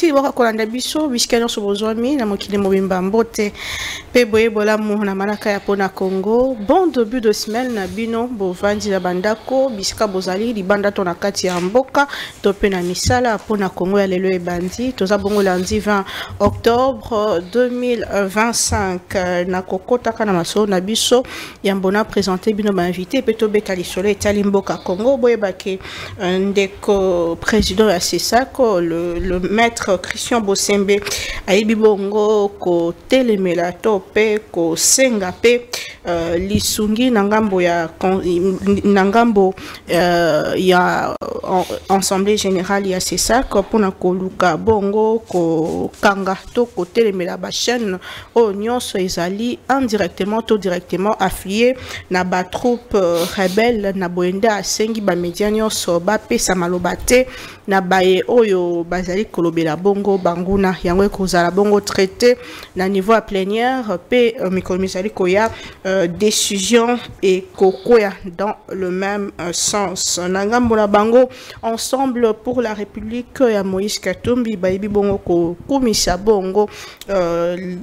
merci baka kolanda biso bisika nyonso bozwami na mokili mobimba mbote pe boye bolamu na malaka ya pona Congo. Bon début de semaine na bino bovandi na bandako bisika bozali libanda to na kati ya mboka to pe na misala pona Congo ya lelo ebandi toza bongo lundi 20 octobre 2025 na kokota kana maso na biso ya mbona présenter bino ba invité pe to beka lisolo etali mboka Congo boye bake ndeko président ya Sesako le maître Christian Bosembe ayibi bongo ko telemela to pe ko senga pe lisungi nangambo ya Assemblée générale ya Sesako pona ko luka bongo ko kanga to ko telemela ba chaîne o nyonso ezali indirectement to directement affilié na ba troupe rebelle na boenda asengi ba média nyonso ba pesa maloba te na baye oyo bazali kolobela bongo banguna yango ekozala bongo traité na niveau à plénière pe mikolo misali koya décision et kokoya dans le même sens nangambo na bango ensemble pour la République ya Moïse Katumbi bayibi bongo ko kumisa bongo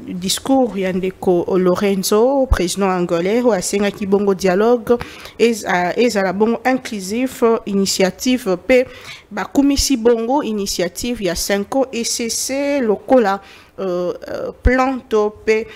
discours ya ndeko Lorenzo président angolais o asenga ki bongo dialogue ezala bongo inclusif initiative pe ba kumisi bongo initiative ya 5 ECC lokola plan topé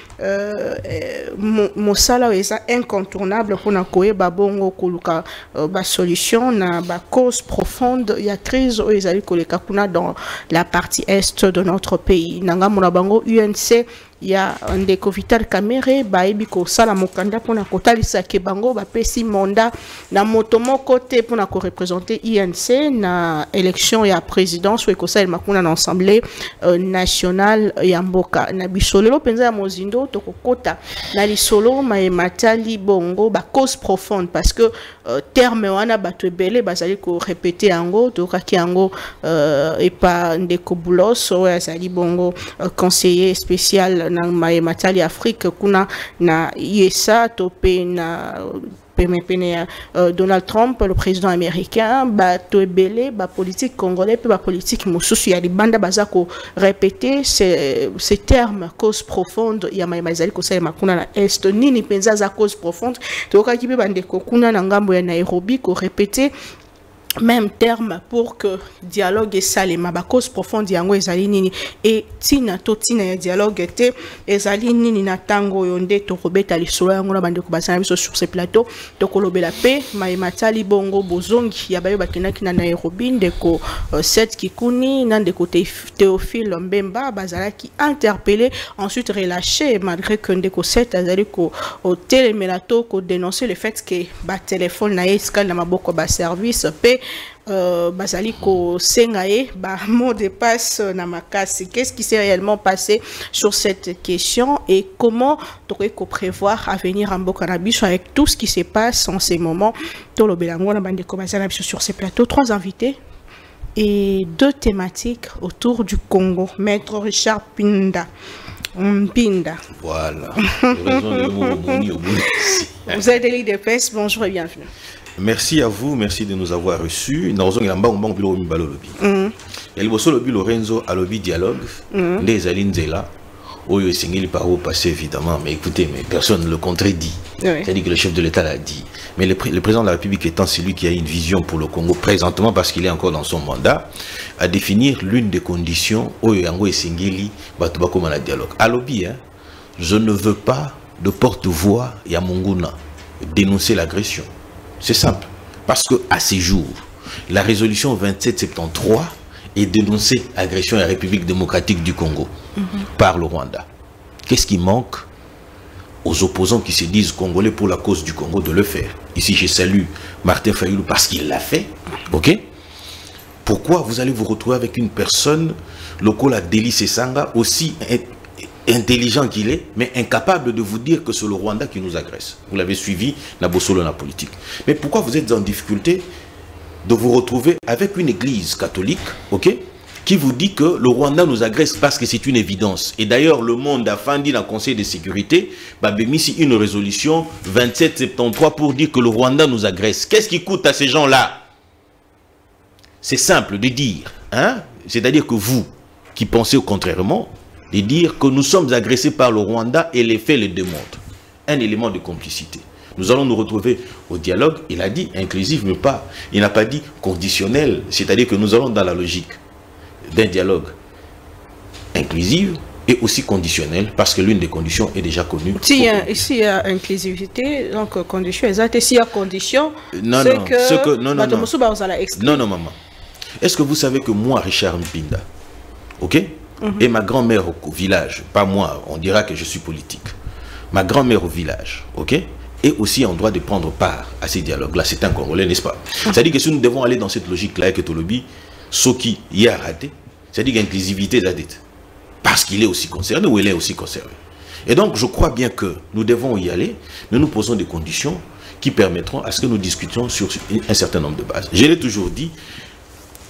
mosala eza incontournable pour na koyeba bongo koluka ba solution na ba cause profonde ya crise o ezali koleka kuna dans la partie est de notre pays nanga mona bango UNC ya ndeko Vital Kamerhe baebi ko sala mokanda pona kotalisa ke bango ba pesi mandat na moto moko te pona ko représenter INC na élection ya présidence ou ko sala makuna na assemblée nationale ya mboka na bisolelo penza ya mozindo to kokota na lisolo matali bongo ba cause profonde parce que terme wana bato ebele bazali ko répéter yango to kaki yango et pas ndeko Bulos o azali bongo conseiller spécial na matali Afrique kuna na ISA topé na Donald Trump, le président américain, bato ebele, ba politique congolais, ba politique mosusu ya libanda bazako répéter ces termes cause profonde ya maizali kosala makuna na est nini penza za cause profonde to kakibe bandeko kuna na ngambo ya Nairobi ko répéter même terme pour que dialogue et salema ba cause profonde yango ezali nini et tina to tina ya dialogue te ezali nini na tango yonde to kobeta lisolo yango na bandeko basana biso sur ce plateau to kolobela pe matali bongo bozongi ya bayo bakinaki na Nairobi ndeko set kikuni na ndeko Théophile Mbemba bazalaki interpellé ensuite relâché malgré que ndeko set azali ko telemelato ko dénoncer le fait que ba téléphone na escal na maboko ba service pe bazali ko sengae ba mot de passe na makasi. Qu'est-ce qui s'est réellement passé sur cette question et comment tu peux prévoir à venir en Bokanabis avec tout ce qui se passe en ces moments Tolo Belango na bande ko bazana sur ces plateaux 3 invités et 2 thématiques autour du Congo. Maître Richard Pinda. Voilà. Vous êtes élite de presse, bonjour et bienvenue. Merci à vous, merci de nous avoir reçus. Nous avons Lorenzo à lobby dialogue, les Alinzela, Oyo Singeli par où passer évidemment, mais écoutez, mais personne ne le contredit. C'est-à-dire que le chef de l'État l'a dit. Mais le président de la République étant celui qui a une vision pour le Congo présentement, parce qu'il est encore dans son mandat, à définir l'une des conditions Oyo Yango et Singeli Batubako la dialogue. À lobby, hein, je ne veux pas de porte-voix Yamunguna dénoncer l'agression. C'est simple. Parce qu'à ces jours, la résolution 2773 est dénoncée agression à la République démocratique du Congo par le Rwanda. Qu'est-ce qui manque aux opposants qui se disent congolais pour la cause du Congo de le faire? Ici, je salue Martin Fayoulou parce qu'il l'a fait. Ok? Pourquoi vous allez vous retrouver avec une personne, Lokola Délice Sanga, aussi intelligent qu'il est, mais incapable de vous dire que c'est le Rwanda qui nous agresse? Vous l'avez suivi, Nabosolo, la politique. Mais pourquoi vous êtes en difficulté de vous retrouver avec une église catholique, ok, qui vous dit que le Rwanda nous agresse parce que c'est une évidence? Et d'ailleurs, le monde a fandi dans le Conseil de sécurité, mis une résolution 2773 pour dire que le Rwanda nous agresse. Qu'est-ce qui coûte à ces gens-là? C'est simple de dire, hein? C'est-à-dire que vous, qui pensaient contrairement, de dire que nous sommes agressés par le Rwanda et les faits le démontrent. Un élément de complicité. Nous allons nous retrouver au dialogue, il a dit inclusif, mais pas, il n'a pas dit conditionnel, c'est-à-dire que nous allons dans la logique d'un dialogue inclusif et aussi conditionnel, parce que l'une des conditions est déjà connue. S'il y a inclusivité, donc condition exacte, s'il y a condition, non, c'est non, que... non, non, maman. Est-ce que vous savez que moi, Richard Mpinda, ok, et ma grand-mère au village, pas moi, on dira que je suis politique, ma grand-mère au village, ok, est aussi en droit de prendre part à ces dialogues-là. C'est un Congolais, n'est-ce pas? C'est-à-dire que si nous devons aller dans cette logique-là, que Tolobi, ce qui y a raté, c'est-à-dire qu'inclusivité est dette. Parce qu'il est aussi concerné ou il est aussi concerné. Et donc, je crois bien que nous devons y aller, mais nous posons des conditions qui permettront à ce que nous discutions sur un certain nombre de bases. Je l'ai toujours dit,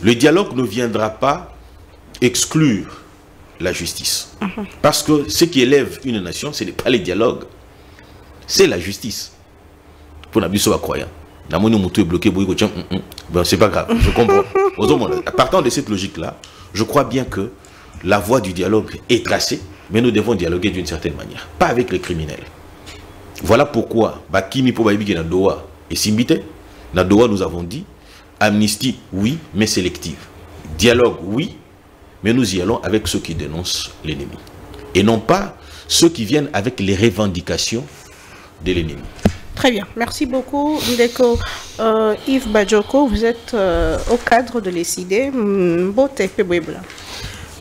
le dialogue ne viendra pas exclure la justice. Parce que ce qui élève une nation, ce n'est pas les dialogues, c'est la justice. Pour n'abuser à croyant. C'est pas grave, je comprends. Partant de cette logique-là, je crois bien que la voie du dialogue est tracée, mais nous devons dialoguer d'une certaine manière, pas avec les criminels. Voilà pourquoi Bakimi Pobaïbi na Doha et Simbite, na Doha nous avons dit, amnistie oui, mais sélective. Dialogue oui, mais nous y allons avec ceux qui dénoncent l'ennemi. Et non pas ceux qui viennent avec les revendications de l'ennemi. Très bien, merci beaucoup Ndeko. Yves Badjoko, vous êtes au cadre de l'ECID.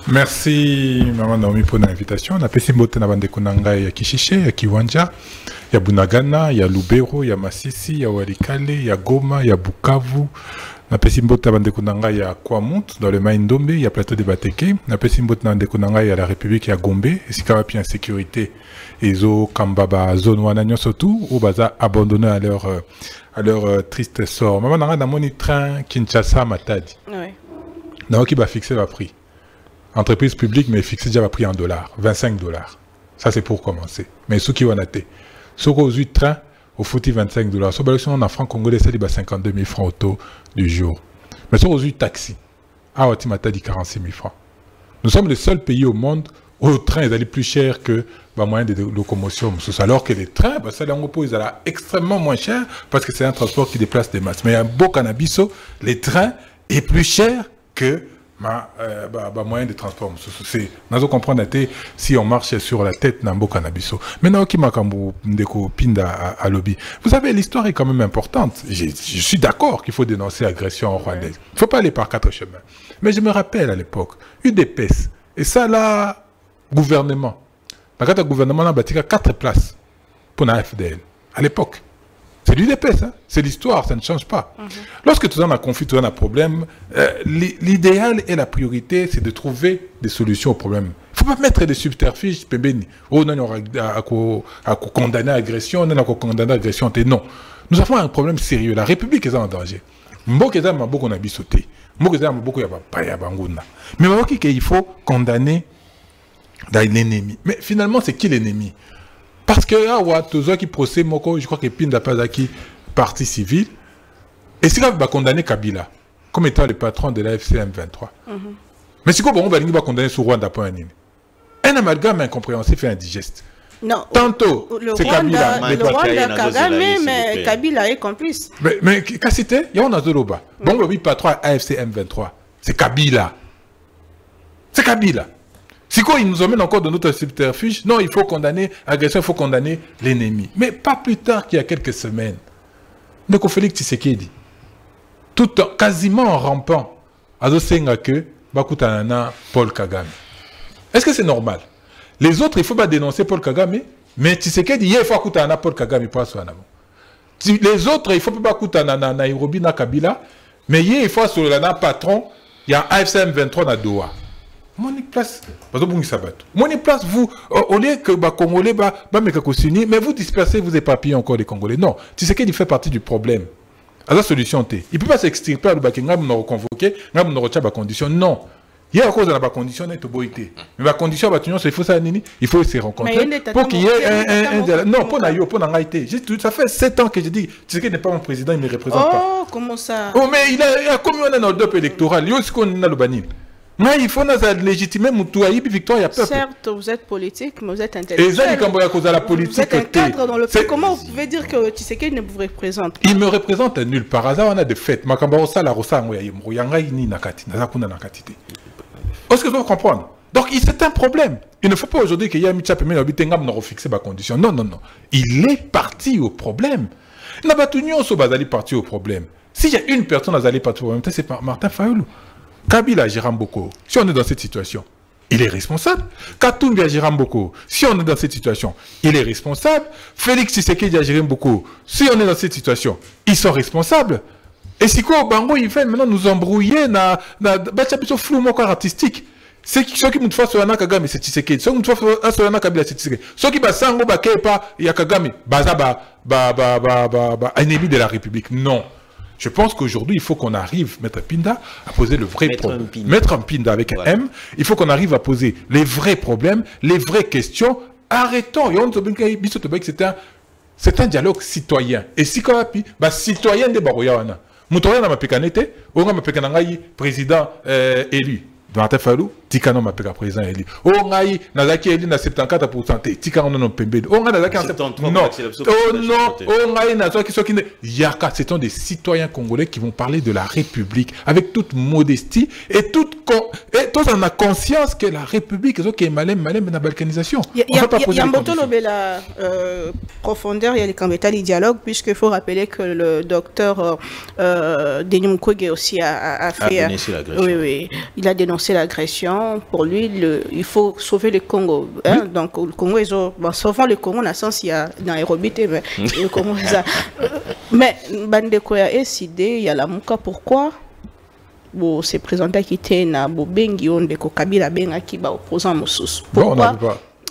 Merci Maman Naomi pour l'invitation. On a passé mbote na bande kunanga ya Kishishe, ya Kiwanja, ya Bunagana, ya Lubero, ya Masisi, ya Walikale, ya Goma, ya Bukavu. On a passé mbote na bande kunanga ya Kwamut dans le Maïndombe, ya Plateau de Bateke. On a passé mbote na bande kunanga ya la République ya Gombe, et si kawapi en sécurité. Ezo Kambaba zone wana surtout ou baza abandonné à leur triste sort. Maman nanga na moni train Kinshasa Matadi. Oui. Na qui va fixer le prix. Entreprise publique mais fixé déjà le prix en dollars, $25. Ça c'est pour commencer. Mais ceux qui vont noter, ceux qui ont eu train au foutu $25. Sur balation en francs congolais c'est 52 000 francs auto du jour. Mais ceux qui ont eu taxi, à Matadi 46 000 francs. Nous sommes le seul pays au monde où le train est allé plus cher que les moyens de locomotion. Alors que les trains, ça ils allaient extrêmement moins cher parce que c'est un transport qui déplace des masses. Mais un beau cannabis, les trains est plus cher que moyen de transport. Nous comprenons si on marche sur la tête d'un beau cannabis. Maintenant, qui m'a pinda à lobby. Vous savez, l'histoire est quand même importante. Je suis d'accord qu'il faut dénoncer l'agression rwandaise. Il ne faut pas aller par 4 chemins. Mais je me rappelle à l'époque, UDPS, et ça là, gouvernement. Le gouvernement a bâti 4 places pour la FDL. À l'époque. C'est l'UDPS, hein? C'est l'histoire, ça ne change pas. Lorsque tout le monde a conflit, tout le monde a problème, l'idéal et la priorité, c'est de trouver des solutions aux problèmes. Il ne faut pas mettre des subterfuges, oh non, à condamner l'agression, non, à condamner l'agression. Non. Nous avons un problème sérieux. La République est en danger. Mais il faut condamner l'ennemi. Mais finalement, c'est qui l'ennemi? Parce que là, qui procède, je crois que Pinda Pazaki, parti civil, et c'est là qu'on va condamner Kabila, comme étant le patron de la FCM 23. Mais c'est quoi, on va condamner sur Rwanda pour un amalgame incompréhensif et indigeste. Non. Tantôt, c'est Kabila. Le Rwanda Kagame, mais Kabila est complice. Mais qu'est-ce que c'était? Il y a un Azoloba. Bon, le patron AFCM 23. C'est Kabila. C'est Kabila. Si quoi, ils nous emmènent encore dans notre subterfuge, non, il faut condamner l'agression, il faut condamner l'ennemi. Mais pas plus tard qu'il y a quelques semaines. Donc, Félix Tshisekedi, quasiment en rampant, Azosenga que Bakutanana Paul Kagame. Est-ce que c'est normal? Les autres, il ne faut pas dénoncer Paul Kagame, mais Tshisekedi, il faut Bakutanana Paul Kagame. Les autres, il ne faut pas Bakutanana Nairobi na Kabila, mais il faut sur le patron, il y a AFCM 23 na Doha. Mon place, vous, au lieu que les Congolais, mais vous dispersez, vous éparpillez encore les Congolais. Non, tu sais qu'il fait partie du problème. À la solution, il ne peut pas s'extirper à l'Ubakenga, nous convoquer, nous avons condition. Non. Il y a à cause de la condition, mais la condition, il faut ça, il faut se rencontrer. Pour qu'il y ait un. Non, pour Naïté. Ça fait 7 ans que je dis, tu sais qu'il n'est pas mon président, il ne me représente pas. Oh, comment ça? Oh, mais il a commis un ordre électoral. Il y a aussi qu'on a le banni. Mais il faut légitimer Moutouaï, victoire, il y a peuple. Certes, vous êtes politique, mais vous êtes intellectuel. Et ça, la politique. Vous êtes un cadre dans le pays. Comment vous pouvez dire que Tshisekedi ne vous représente pas? Il me représente nulle part. Hasard, on a des fêtes. Makamba, la Rosa, Yanga, Nakati, Nazakuna, Nakati. Est-ce que vous comprendre? Donc, c'est un problème. Il ne faut pas aujourd'hui qu'il y ait un Michap et Tengam n'a fixé ma condition. Non, non, non. Il est parti au problème. N'a pas tenu au Bazali parti au problème. S'il y a une personne à aller partir au problème, c'est Martin Fayoulou. Kabila Giramboko, si on est dans cette situation, il est responsable. Katumbi Giramboko, si on est dans cette situation, il est responsable. Félix Tshisekedi Giramboko, si on est dans cette situation, ils sont responsables. Et si quoi, Bango, il fait maintenant nous embrouiller dans le flou artistique. C'est ceux qui nous font sur la Kagame, c'est Tshisekedi. Ceux qui nous font sur la Kabila, c'est Tshisekedi. Ceux qui basent Sango, Bakepa, Yakagame, ennemi de la République. Non. Je pense qu'aujourd'hui, il faut qu'on arrive, Maître Pinda, à poser le vrai problème. Maître Pinda avec un M, il faut qu'on arrive à poser les vrais problèmes, les vraies questions. Arrêtons. C'est un dialogue citoyen. Et si on a citoyen de Baroyawana, Moutoya n'a pas pécanité, on a pécanangaï président élu. Martin Fayulu, Tikano m'a payé président élu. On a eu Nazaki élu na 74%. Tikano non pembé. On a Nazaki en 73%. Non. Oh non. On a eu Nazaki qui Yaka, ce sont des citoyens congolais qui vont parler de la République avec toute modestie et tous on a conscience que la République est malem la balkanisation. Il y a un bouton la profondeur, il y a les candidats du dialogue, puisqu'il faut rappeler que le docteur Denis Mukwege aussi a fait. Oui, il a dénoncé l'agression. Pour lui, il faut sauver le Congo. Hein? Oui. Donc, le Congo, sauvant le Congo, dans le sens, il y a Nairobi, mais le Congo, mais Bandekoya est sidé, il y a la Mouka, pourquoi? Bon, c'est présenté qui était na Bobengi, on de Kabila Benga qui va opposant Moussous.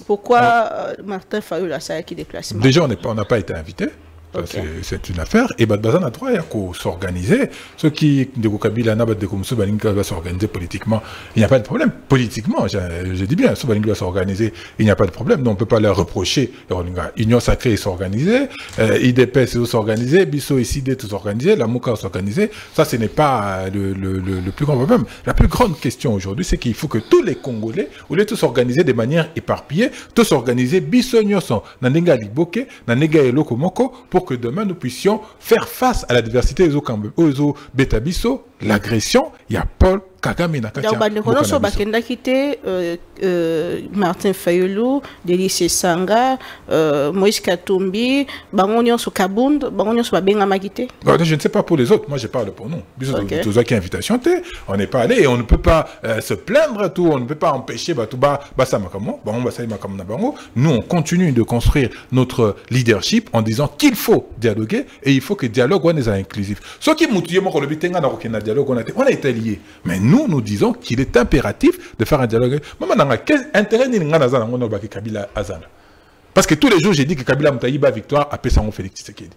Pourquoi Martin Fayoulou a ça qui déplace? Déjà, on n'a pas été invité. Okay. C'est une affaire. Et Bazan a droit à s'organiser. Ceux qui de Kabila va s'organiser politiquement, il n'y a pas de problème. Politiquement, je dis bien, Soubalinga va s'organiser, il n'y a pas de problème. Donc on ne peut pas leur reprocher. Union sacrée s'organiser, IDPS s'organiser, Bisso et CID s'organiser, la Mouka s'organiser. Ça, ce n'est pas le plus grand problème. La plus grande question aujourd'hui, c'est qu'il faut que tous les Congolais, au lieu de s'organiser de manière éparpillée, tous s'organiser Bisso Nyoson, Nanenga Liboke, Nanenga Eloko Moko, pour que demain nous puissions faire face à la diversité des Ozo Betabiso, l'agression, il y a Paul Kagame Nakatia. Martin Fayoulou, Délice Sanga, Moïse Katumbi, Bangonion sur Kabund, Bangonion sur Babenga Magité. Je ne sais pas pour les autres, moi je parle pour nous. Tous qui invitation, on n'est pas allé et on ne peut pas se plaindre, tout, on ne peut pas empêcher nous on continue de construire notre leadership en disant qu'il faut dialoguer et il faut que le dialogue soit inclusif. Ce qui on a été liés. Mais nous disons qu'il est impératif de faire un dialogue. Quel intérêt parce que tous les jours, j'ai dit que Kabila Moutaïba victoire a Pessango Félix Tshisekedi.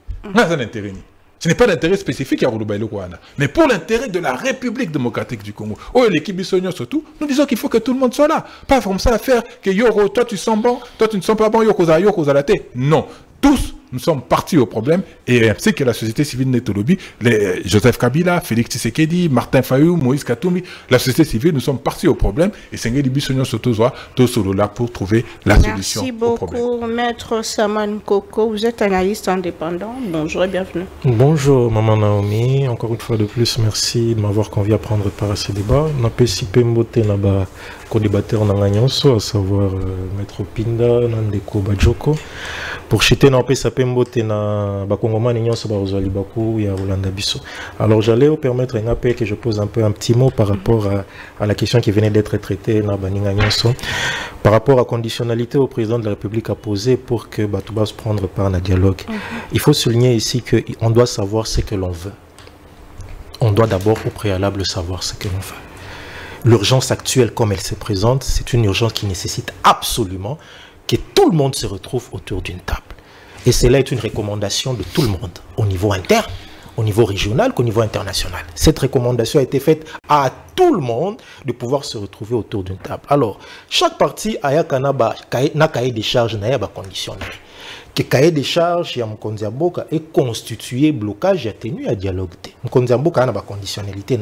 Ce n'est pas d'intérêt spécifique à Rouloubaïlo Kouana. Mais pour l'intérêt de la République démocratique du Congo, l'équipe Bissonio surtout, nous disons qu'il faut que tout le monde soit là. Pas comme ça à faire que Yoro, toi tu sens bon, toi tu ne sens pas bon, Yoko la tête. Non. Tous, nous sommes partis au problème et ainsi que la société civile Netolobi, Joseph Kabila, Félix Tshisekedi, Martin Fayou, Moïse Katumbi, la société civile, nous sommes partis au problème et Sengeli Bissonio Sotozoa, tous solo là pour trouver la solution au problème. Merci beaucoup, Maître Saman Koko. Vous êtes analyste indépendant. Bonjour et bienvenue. Bonjour, Maman Naomi. Encore une fois de plus, merci de m'avoir convié à prendre part à ce débat. On a pu Mbote Naba, co-débatteur Nanganyonso, à savoir Maître Pinda, Nandeko Bajoko. Pour chiter na pesa pembote na bakongomani nyonso ba ozali baku ya Rolanda Bisso. Alors j'allais vous permettre que je pose un petit mot par rapport à la question qui venait d'être traitée na baninga nyonso par rapport à conditionnalité au président de la République a posé pour que Batouba se prendre part à un dialogue. Il faut souligner ici que on doit savoir ce que l'on veut. On doit d'abord au préalable savoir ce que l'on veut. L'urgence actuelle comme elle se présente, c'est une urgence qui nécessite absolument que tout le monde se retrouve autour d'une table. Et cela est une recommandation de tout le monde, au niveau interne, au niveau régional, qu'au niveau international. Cette recommandation a été faite à tout le monde de pouvoir se retrouver autour d'une table. Alors, chaque parti a un cahier des charges conditionnel. Que cahier des charges ya Mkonziamboka est constitué blocage et tenu à dialogue. Mkonziamboka a une conditionnalité.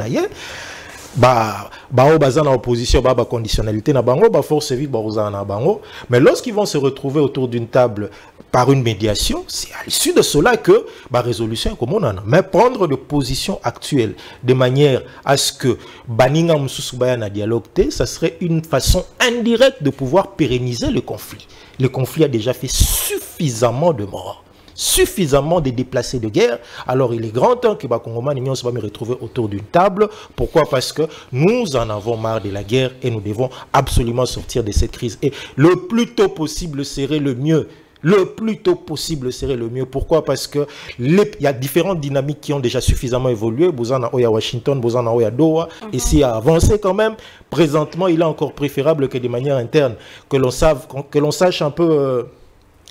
baza na opposition, conditionnalité na bango, force vive na bango. Mais lorsqu'ils vont se retrouver autour d'une table par une médiation, c'est à l'issue de cela que résolution est comme on en a. Mais prendre de position actuelle de manière à ce que baninga mususubaya na dialogue, ça serait une façon indirecte de pouvoir pérenniser le conflit. Le conflit a déjà fait suffisamment de morts, suffisamment de déplacés de guerre. Alors il est grand temps que Bakongoma Nignon se va me retrouver autour d'une table. Pourquoi? Parce que nous en avons marre de la guerre et nous devons absolument sortir de cette crise. Et le plus tôt possible serait le mieux. Le plus tôt possible serait le mieux. Pourquoi? Parce que il y a différentes dynamiques qui ont déjà suffisamment évolué. Bozana Oya Washington, Bozana Oya Doha, ici a avancé quand même. Présentement, il est encore préférable que de manière interne, que l'on sache un peu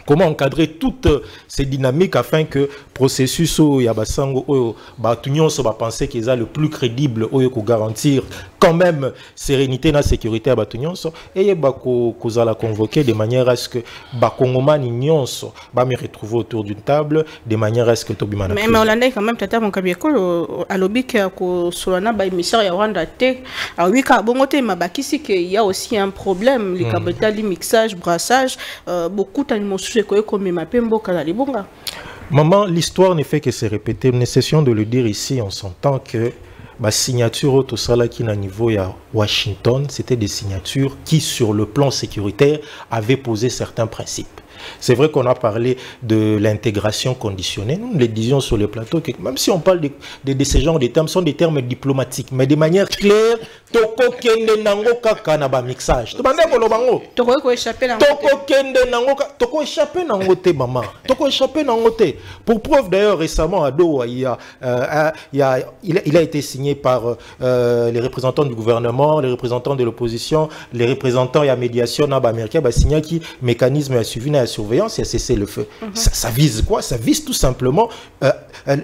comment encadrer toutes ces dynamiques afin que le processus où Yabasango Batunion se va penser qu'ils ont le plus crédible pour garantir quand même sérénité et sécurité à Batunion et qu'on a convoqué de manière à ce que Bakongoma Nignon va me retrouver autour d'une table de manière à ce que Tobi Mana. Mais on a quand même tata mon kabieko à l'objet que Solana ba émissaire ya Rwanda te a oui ka bongote mabaki si qu'il y a aussi un problème les cabetali mixage brassage beaucoup d'animaux comme ma pembo kala libonga. Maman, l'histoire ne fait que se répéter. Nous cessons de le dire ici. On s'entend que la signature tout ça là qui à niveau à Washington, c'était des signatures qui sur le plan sécuritaire avaient posé certains principes. C'est vrai qu'on a parlé de l'intégration conditionnée. Nous le disions sur le plateau que même si on parle de ces genres de termes, ce sont des termes diplomatiques, mais de manière claire, toko kende nango kaka na ba mixage. Tu bandé kolo bango. Toko échapper nango. Toko kende nango kaka. Toko échapper nango te maman. Toko échapper nango te. Pour preuve d'ailleurs récemment à Doha, il a été signé par les représentants du gouvernement, les représentants de l'opposition, les représentants et la médiation na ba américain ba signé qui mécanisme a suivi na surveillance et à cesser le feu. Ça vise quoi? Ça vise tout simplement un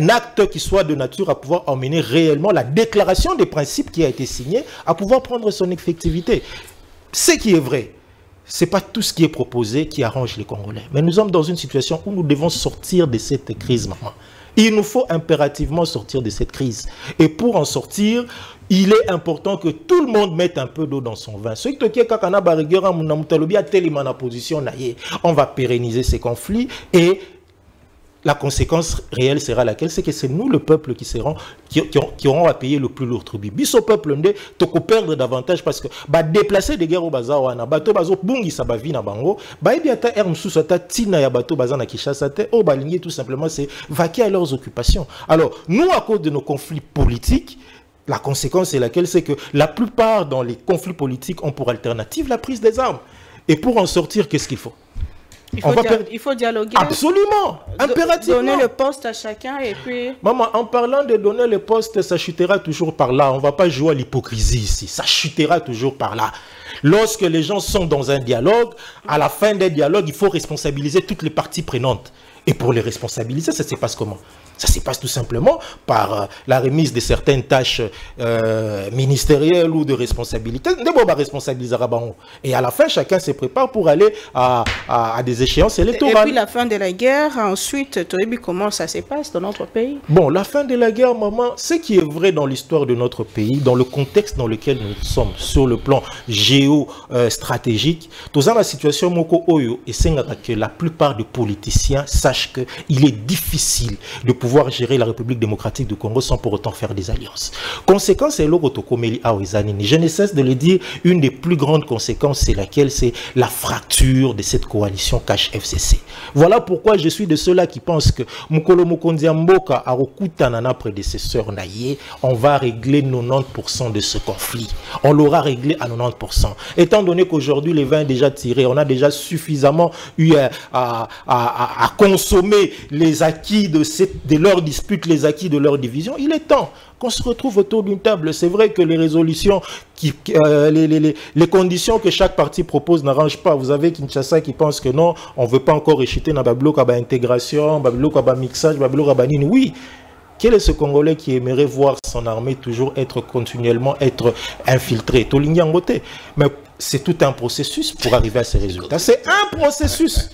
acte qui soit de nature à pouvoir emmener réellement la déclaration des principes qui a été signée à pouvoir prendre son effectivité. Ce qui est vrai, c'est pas tout ce qui est proposé qui arrange les Congolais. Mais nous sommes dans une situation où nous devons sortir de cette crise, maman. Il nous faut impérativement sortir de cette crise. Et pour en sortir, il est important que tout le monde mette un peu d'eau dans son vin. On va pérenniser ces conflits et la conséquence réelle sera laquelle? C'est que c'est nous, le peuple, qui auront à payer le plus lourd tribut. Biso peuple, tu peux perdre davantage parce que déplacer des guerres au bazar, bateau bazo bungi sabavi na bango, biata ermsusata tina ya bateau bazar na Kinshasa te, balingi tout simplement c'est vaquer à leurs occupations. Alors, nous, à cause de nos conflits politiques, la conséquence est laquelle? C'est que la plupart dans les conflits politiques ont pour alternative la prise des armes. Et pour en sortir, qu'est-ce qu'il faut? Il faut dialoguer. Absolument, impérativement. Donner le poste à chacun et puis... Maman, en parlant de donner le poste, ça chutera toujours par là. On ne va pas jouer à l'hypocrisie ici. Ça chutera toujours par là. Lorsque les gens sont dans un dialogue, à la fin des dialogues, il faut responsabiliser toutes les parties prenantes. Et pour les responsabiliser, ça se passe comment? Ça se passe tout simplement par la remise de certaines tâches ministérielles ou de responsabilités. Et à la fin, chacun se prépare pour aller à des échéances électorales. Et puis la fin de la guerre, ensuite, tu as vu comment ça se passe dans notre pays? Bon, la fin de la guerre, maman, ce qui est vrai dans l'histoire de notre pays, dans le contexte dans lequel nous sommes, sur le plan géostratégique, dans la situation moko oyo, et c'est que la plupart des politiciens sachent qu'il est difficile de pouvoir gérer la République démocratique du Congo sans pour autant faire des alliances. Conséquence, c'est l'Orotokomeli Awezanini. Je ne cesse de le dire, une des plus grandes conséquences, c'est laquelle? C'est la fracture de cette coalition Cash FCC. Voilà pourquoi je suis de ceux-là qui pensent que Mukolo Mukonzi Mboka Arokuta Nana prédécesseur Naye, on va régler 90% de ce conflit. On l'aura réglé à 90%. Étant donné qu'aujourd'hui, les vins sont déjà tirés, on a déjà suffisamment eu à consommer les acquis de leur dispute, les acquis de leur division, il est temps qu'on se retrouve autour d'une table. C'est vrai que les résolutions, les conditions que chaque parti propose n'arrangent pas. Vous avez Kinshasa qui pense que non, on ne veut pas encore échiter dans Bablo Kaba intégration, Bablo Kaba mixage, Bablo Kaba nini. Oui, Quel est ce Congolais qui aimerait voir son armée toujours continuellement être infiltrée? Mais c'est tout un processus pour arriver à ces résultats. C'est un processus.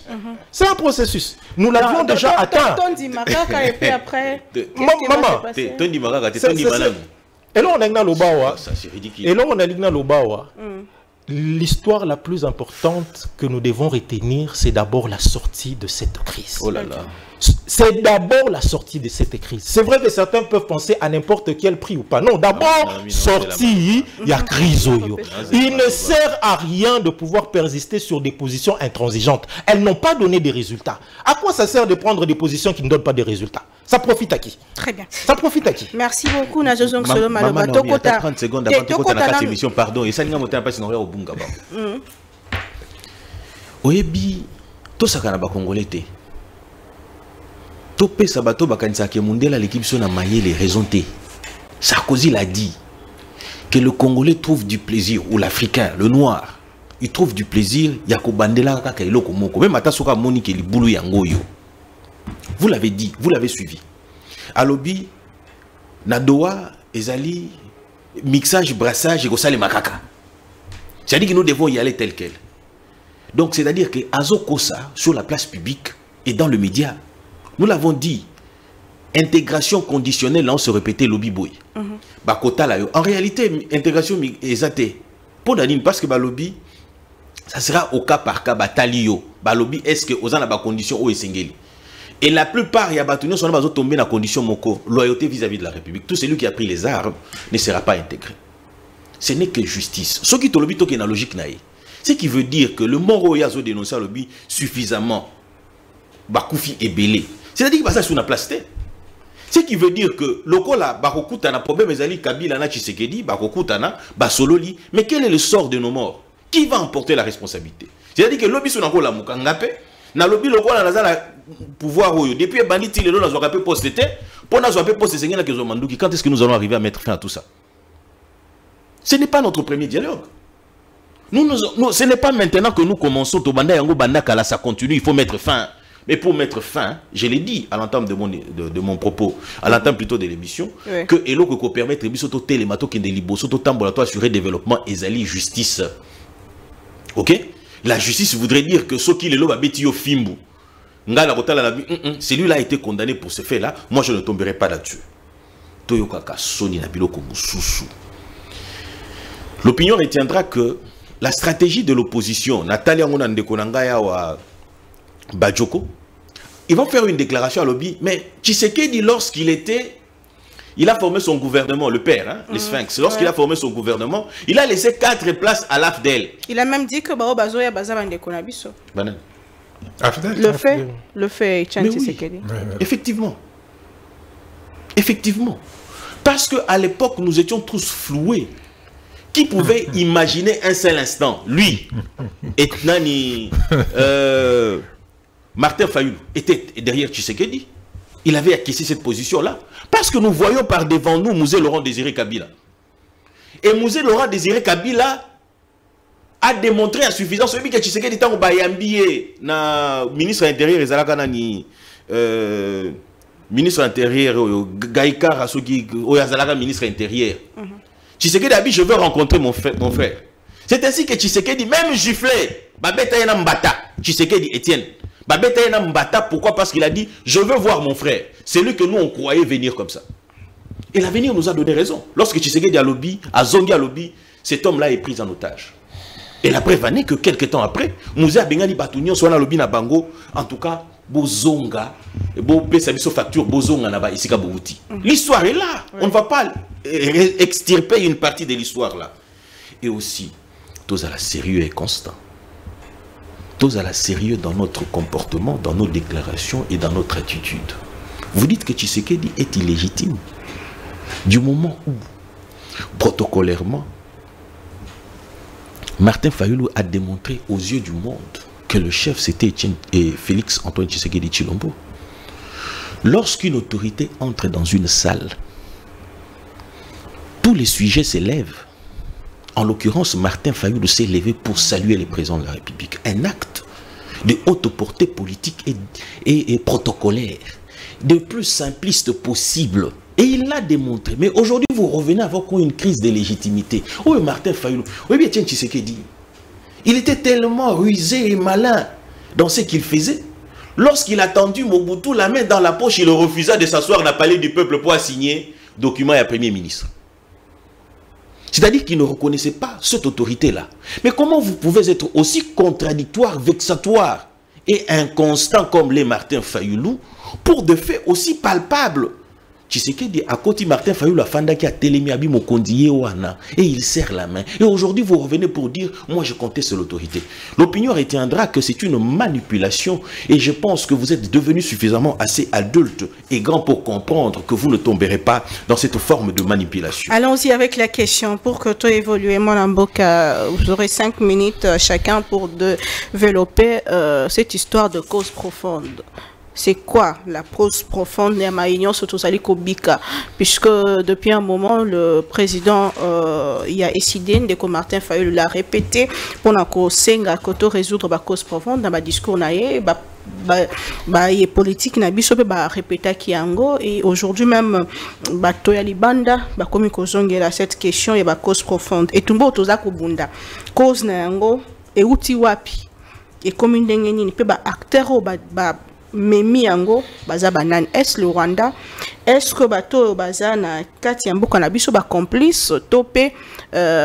C'est un processus. Nous l'avions déjà atteint. Et puis après, maman, et là on a l'Obawa. Et là on a l'Obawa. L'histoire la plus importante que nous devons retenir, c'est d'abord la sortie de cette crise. Oh là là. C'est d'abord la sortie de cette crise. C'est vrai que certains peuvent penser à n'importe quel prix ou pas. Non, d'abord, sortie, il y a crise. Il ne sert à rien de pouvoir persister sur des positions intransigeantes. Elles n'ont pas donné des résultats. À quoi ça sert de prendre des positions qui ne donnent pas de résultats? Ça profite à qui? Très bien. Ça profite à qui? Merci beaucoup, Nazozong Soloma. Maman, 30 secondes avant de faire la émission, pardon. Et ça, nous avons pas sinon au bunga. Oyebi, tout ça qu'on a congolais. Topé Sabato Bakanisa qui Mundela l'équipe sur maillé les raisons T. Sarkozy l'a dit que le Congolais trouve du plaisir, ou l'Africain, le noir, il trouve du plaisir. Yako Bandela kaka iloko moko. Même Atasoka Moni qui li boulou yangoyo. Vous l'avez dit, vous l'avez suivi. Alobi, Nadoa, Ezali, mixage, brassage, et Gosale Makaka. C'est-à-dire que nous devons y aller tel quel. Donc c'est-à-dire que Azo Kosa sur la place publique et dans le média. Nous l'avons dit, intégration conditionnelle, là on se répétait lobby boy. Bakota là, en réalité, intégration exate. Pour Danine, parce que lobby, ça sera au cas par cas, batalio. Lobby, est-ce que aux en condition ou esengeli. Et la plupart, il y a battu, sont tombés dans la condition moko, loyauté vis-à-vis de la République. Tout celui qui a pris les armes ne sera pas intégré. Ce n'est que justice. Ce qui est lobby, qui est dans la logique naïe. Ce qui veut dire que le Moro Yazo dénonce le lobby suffisamment. Bakoufi est belé. C'est-à-dire que ça sur la place. Ce qui veut dire que le Kola, Bakokutana, problème Ezali, Kabila, na Tshisekedi, Bakokutana, Basololi. Mais quel est le sort de nos morts? Qui va emporter la responsabilité? C'est-à-dire que le lobby sur la Mukangape, na lobby le Kola, na pouvoir depuis bandit, il est là, na Zokape poste, pour na Zokape poste, quand est-ce que nous allons arriver à mettre fin à tout ça? Ce n'est pas notre premier dialogue. Ce n'est pas maintenant que nous commençons, Tobanda Yango Banda Kala, ça continue, il faut mettre fin. Mais pour mettre fin, je l'ai dit à l'entame de mon propos, à l'entame plutôt de l'émission, oui, que Eloko ko permettre bisoto télémato qui libo soto tamboratoire assurer développement ezali justice. OK? La justice voudrait dire que ceux qui le loba betio fimbu. Ngala kotala la celui-là a été condamné pour ce fait-là, moi je ne tomberai pas là-dessus. Toyokaka soni na biloko mususu. L'opinion retiendra que la stratégie de l'opposition, Natalia Ngonande Konangaya wa Badjoko, ils vont faire une déclaration à lobby, mais Tshisekedi, lorsqu'il a formé son gouvernement, le père, hein, le Sphinx, lorsqu'il a formé son gouvernement, il a laissé 4 places à l'AFDEL. Il a même dit que Bazoya Bazabande Konabiso. Le fait, Tshisekedi. Oui. Effectivement. Effectivement. Parce qu'à l'époque, nous étions tous floués. Qui pouvait imaginer un seul instant, lui, et Nani, Martin Fayulu était derrière Tshisekedi. Il avait acquis cette position-là. Parce que nous voyons par devant nous Mouzé Laurent Désiré Kabila. Et Mouzé Laurent Désiré Kabila a démontré à suffisance que Tshisekedi était un ministre intérieur, ministre intérieur, Gaïka Rasogi, ministre intérieur. Tshisekedi a dit, je veux rencontrer mon frère. C'est ainsi que Tshisekedi, même giflé, Babeta Yana Mbata, Tshisekedi Etienne. Babeta Yana Mbata, pourquoi? Parce qu'il a dit, je veux voir mon frère. C'est lui que nous, on croyait venir comme ça. Et l'avenir nous a donné raison. Lorsque Tshisekedi a lobby, a zongi à lobby, cet homme-là est pris en otage. Et la preuve en est que quelques temps après, Mouzé Bengali Batounion soit dans le lobby na Bango, en tout cas, Bozonga, facture Bozonga naba ici Kabouti. L'histoire est là. On ne va pas extirper une partie de l'histoire là. Et aussi, tous à la sérieux et constant. Tous à la sérieux dans notre comportement, dans nos déclarations et dans notre attitude. Vous dites que Tshisekedi est illégitime. Du moment où, protocolairement, Martin Fayulu a démontré aux yeux du monde que le chef c'était Félix Antoine Tshisekedi Tshilombo. Lorsqu'une autorité entre dans une salle, tous les sujets s'élèvent. En l'occurrence, Martin Fayulu s'est levé pour saluer le président de la République. Un acte de haute portée politique et protocolaire. de plus simpliste possible. Et il l'a démontré. Mais aujourd'hui, vous revenez avec une crise de légitimité. Oui, Martin Fayulu. Oui, bien, tiens, tu sais ce qu'il dit. Il était tellement rusé et malin dans ce qu'il faisait. Lorsqu'il a tendu Mobutu la main dans la poche, il refusa de s'asseoir dans le palais du peuple pour signer document à Premier ministre. C'est-à-dire qu'il ne reconnaissait pas cette autorité-là. Mais comment vous pouvez être aussi contradictoire, vexatoire et inconstant comme les Martin Fayulu pour des faits aussi palpables? Tu sais que à côté Martin Fayulu, la fanda qui a télémiabi Mokondiye Wana, et il serre la main. Et aujourd'hui, vous revenez pour dire, moi je conteste l'autorité. L'opinion retiendra que c'est une manipulation, et je pense que vous êtes devenu suffisamment assez adulte et grand pour comprendre que vous ne tomberez pas dans cette forme de manipulation. Allons-y avec la question. Pour que toi évolues, mon Amboka, vous aurez 5 minutes chacun pour développer cette histoire de cause profonde. C'est quoi la cause profonde de ma union sur Tozali Kobika? Puisque depuis un moment, le président il a décidé que Martin Fayulu l'a répété pour qu'on résoudre la cause profonde dans le discours les politiques na biso pe ba répéter kiango et aujourd'hui même bato ya libanda ba komi kozongela cette question et ba cause profonde et tumbo toza kobunda cause na yango e uti wapi et comme ndenge nini pe ba acteur ba memi yango baza banane. Est le Rwanda, est-ce que bato baza na kati ya mboka na biso ba complice topé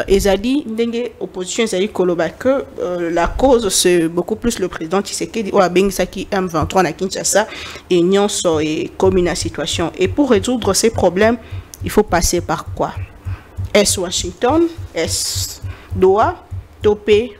ezali ndenge opposition ezali koloba que la cause c'est beaucoup plus le président Tshisekedi ou abengisa ki M23 na Kinshasa et nyonso et comme une situation. Et pour résoudre ces problèmes, il faut passer par quoi? Est-ce Washington, est-ce Doha, topé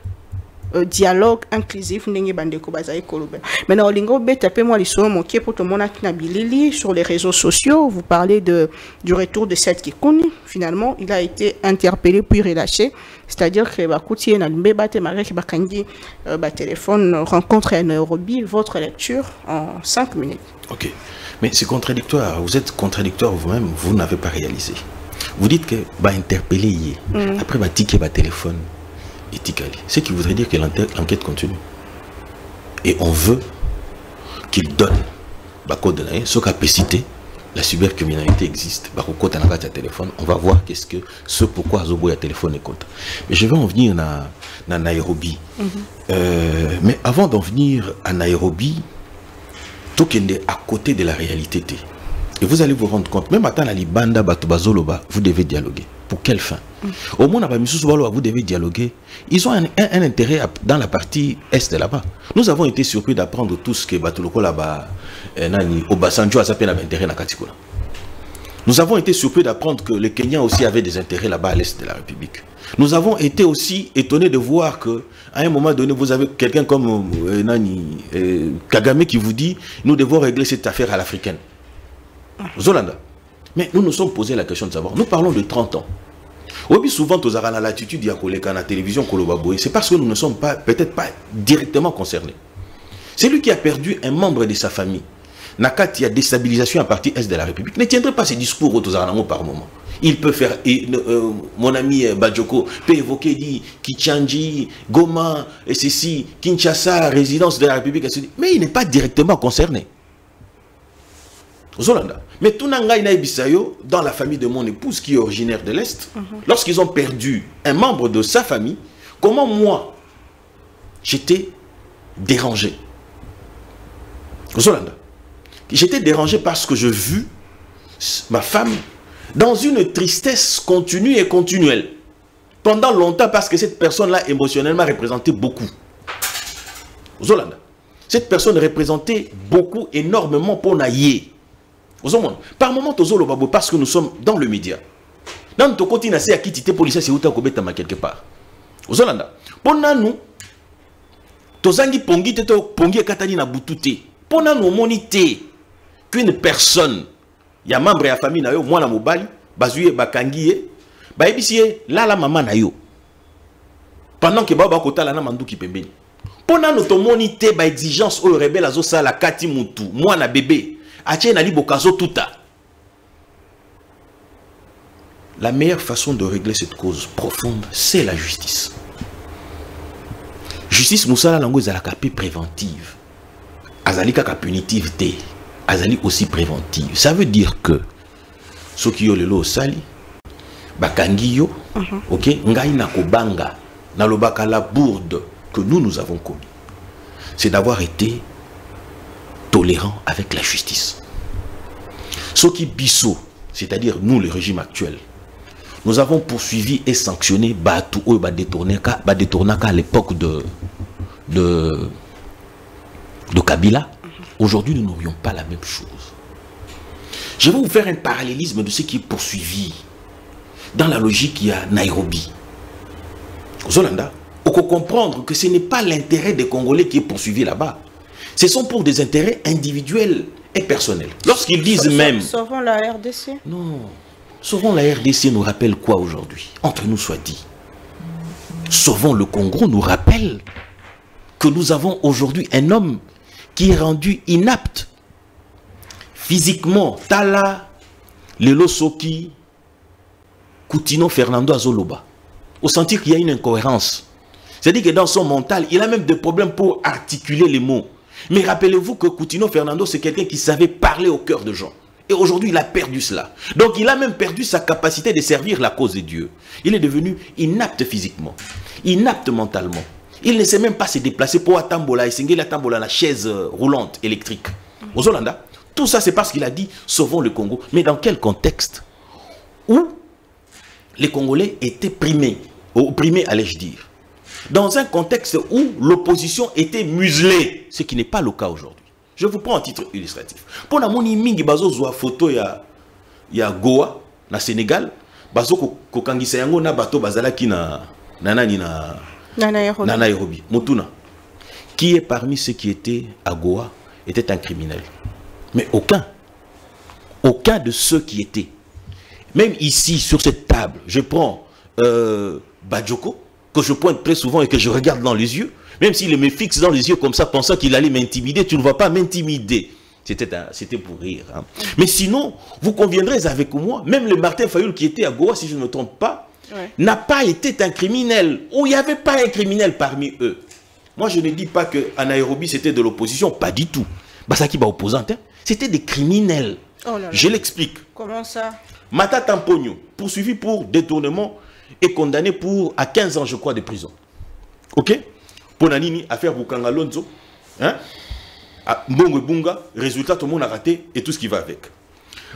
dialogue inclusif ndenge bandeko bazali koloba. Maintenant olingo beta pe moi liso mokie pour tout le monde na bilili sur les réseaux sociaux. Vous parlez du retour de Seth Kikuni. Finalement il a été interpellé puis relâché, c'est-à-dire que bakuti na mbeba te maré ki bakandi ba téléphone rencontre à Nairobi. Votre lecture en 5 minutes. OK, mais c'est contradictoire. Vous êtes contradictoire vous-même, vous n'avez pas réalisé. Vous dites que ba interpellé hier après ba ticket ba téléphone. Ce qui voudrait dire que l'enquête continue. Et on veut qu'il donne ce capacité, la cybercriminalité existe. On va voir ce pourquoi Zobo a téléphone et compte. Mais je vais en venir à Nairobi. Mais avant d'en venir à Nairobi, tout est à côté de la réalité. Et vous allez vous rendre compte, même à Libanda, vous devez dialoguer. Pour quelle fin? Au moins, vous devez dialoguer. Ils ont un intérêt dans la partie est de là-bas. Nous avons été surpris d'apprendre tout ce que Batuloko là-bas, Obasanjo a un intérêt dans Katikula. Nous avons été surpris d'apprendre que les Kenyans aussi avaient des intérêts là-bas à l'est de la République. Nous avons été aussi étonnés de voir que à un moment donné, vous avez quelqu'un comme Kagame qui vous dit nous devons régler cette affaire à l'africaine. Zolanda. Mais nous nous sommes posé la question de savoir. Nous parlons de 30 ans. Oui, souvent, nous avons l'attitude de la télévision, c'est parce que nous ne sommes peut-être pas directement concernés. C'est lui qui a perdu un membre de sa famille. Nakati a déstabilisation à partir est de la République. Ne tiendrait pas ces discours au Tozaramo par moment. Il peut faire, mon ami Badjoko peut évoquer, dit Kichanji, Goma, et ceci, Kinshasa, résidence de la République, mais il n'est pas directement concerné. Zolanda. Mais tout Bisayo, dans la famille de mon épouse qui est originaire de l'Est, lorsqu'ils ont perdu un membre de sa famille, comment moi, j'étais dérangé. Zolanda. J'étais dérangé parce que je vis ma femme dans une tristesse continue et continuelle. Pendant longtemps, parce que cette personne-là, émotionnellement, représentait beaucoup. Zolanda. Cette personne représentait beaucoup, énormément pour Naïe. Par moment, parce que nous sommes dans le média. Dans notre côté, nous avons quitté les policiers quelque part. Pendant nous, tozangi pongi teto pongi katani na butute. Pendant nous monité qu'une personne, il y a membre de la famille na yo, moi na mobali, bazuye bakangiye, ba ebisie la maman na yo. Pendant que baba kota la na manduki pembeni. Pendant nous monité ba exigence au rebelle azo sala kati mutu, moi na bébé. La meilleure façon de régler cette cause profonde, c'est la justice. Justice, Moussala Lango, est la paix préventive. Azalika ka punitive. azali aussi préventive. Ça veut dire que ce qui est le sali, bakangiyo, ok, ngai na kobanga, na lobaka la bourde que nous avons commis, c'est d'avoir été tolérant avec la justice. Ce qui biso, c'est-à-dire nous, le régime actuel, nous avons poursuivi et sanctionné Batou ou Badetournaka à l'époque de Kabila. Aujourd'hui, nous n'aurions pas la même chose. Je vais vous faire un parallélisme de ce qui est poursuivi dans la logique il y a Nairobi. Aux Hollandais, on peut comprendre que ce n'est pas l'intérêt des Congolais qui est poursuivi là-bas. Ce sont pour des intérêts individuels et personnels. Lorsqu'ils disent même... Sauvons la RDC. Non. Sauvons la RDC nous rappelle quoi aujourd'hui? Entre nous soit dit. Sauvons le Congo nous rappelle que nous avons aujourd'hui un homme qui est rendu inapte physiquement. Tala, Lelo Soki, Coutinho Fernando Azoloba. Au sentir qu'il y a une incohérence. C'est-à-dire que dans son mental, il a même des problèmes pour articuler les mots. Mais rappelez-vous que Coutinho Fernando, c'est quelqu'un qui savait parler au cœur de gens. Et aujourd'hui, il a perdu cela. Donc, il a même perdu sa capacité de servir la cause de Dieu. Il est devenu inapte physiquement, inapte mentalement. Il ne sait même pas se déplacer pour Atambola et Singeli Atambola, la chaise roulante électrique. Aux Hollandais, tout ça, c'est parce qu'il a dit « Sauvons le Congo ». Mais dans quel contexte? Où les Congolais étaient opprimés, allais-je dire. Dans un contexte où l'opposition était muselée, ce qui n'est pas le cas aujourd'hui. Je vous prends un titre illustratif. Pour la moni mingi bazo zwa photo ya Goa na Sénégal, bazo ko kangisa yango na bato bazalaki na Nairobi. Mutuna. Qui est parmi ceux qui étaient à Goa était un criminel. Mais aucun de ceux qui étaient. Même ici sur cette table, je prends Badjoko, que je pointe très souvent et que je regarde dans les yeux. Même s'il me fixe dans les yeux comme ça, pensant qu'il allait m'intimider, tu ne vas pas m'intimider. C'était pour rire. Hein. Mais sinon, vous conviendrez avec moi, même le Martin Fayoul qui était à Goa, si je ne me trompe pas, n'a pas été un criminel. Ou il n'y avait pas un criminel parmi eux. Moi, je ne dis pas qu'en Nairobi, c'était de l'opposition. Pas du tout. Basaki ba opposante, hein. C'était des criminels. Oh là là. Je l'explique. Comment ça? Mata Tampogno, poursuivi pour détournement et condamné à 15 ans, je crois, de prison. Ok? Pour Nanini, affaire Bukanga Lonzo, hein? Mbongo Bunga, résultat, tout le monde a raté et tout ce qui va avec.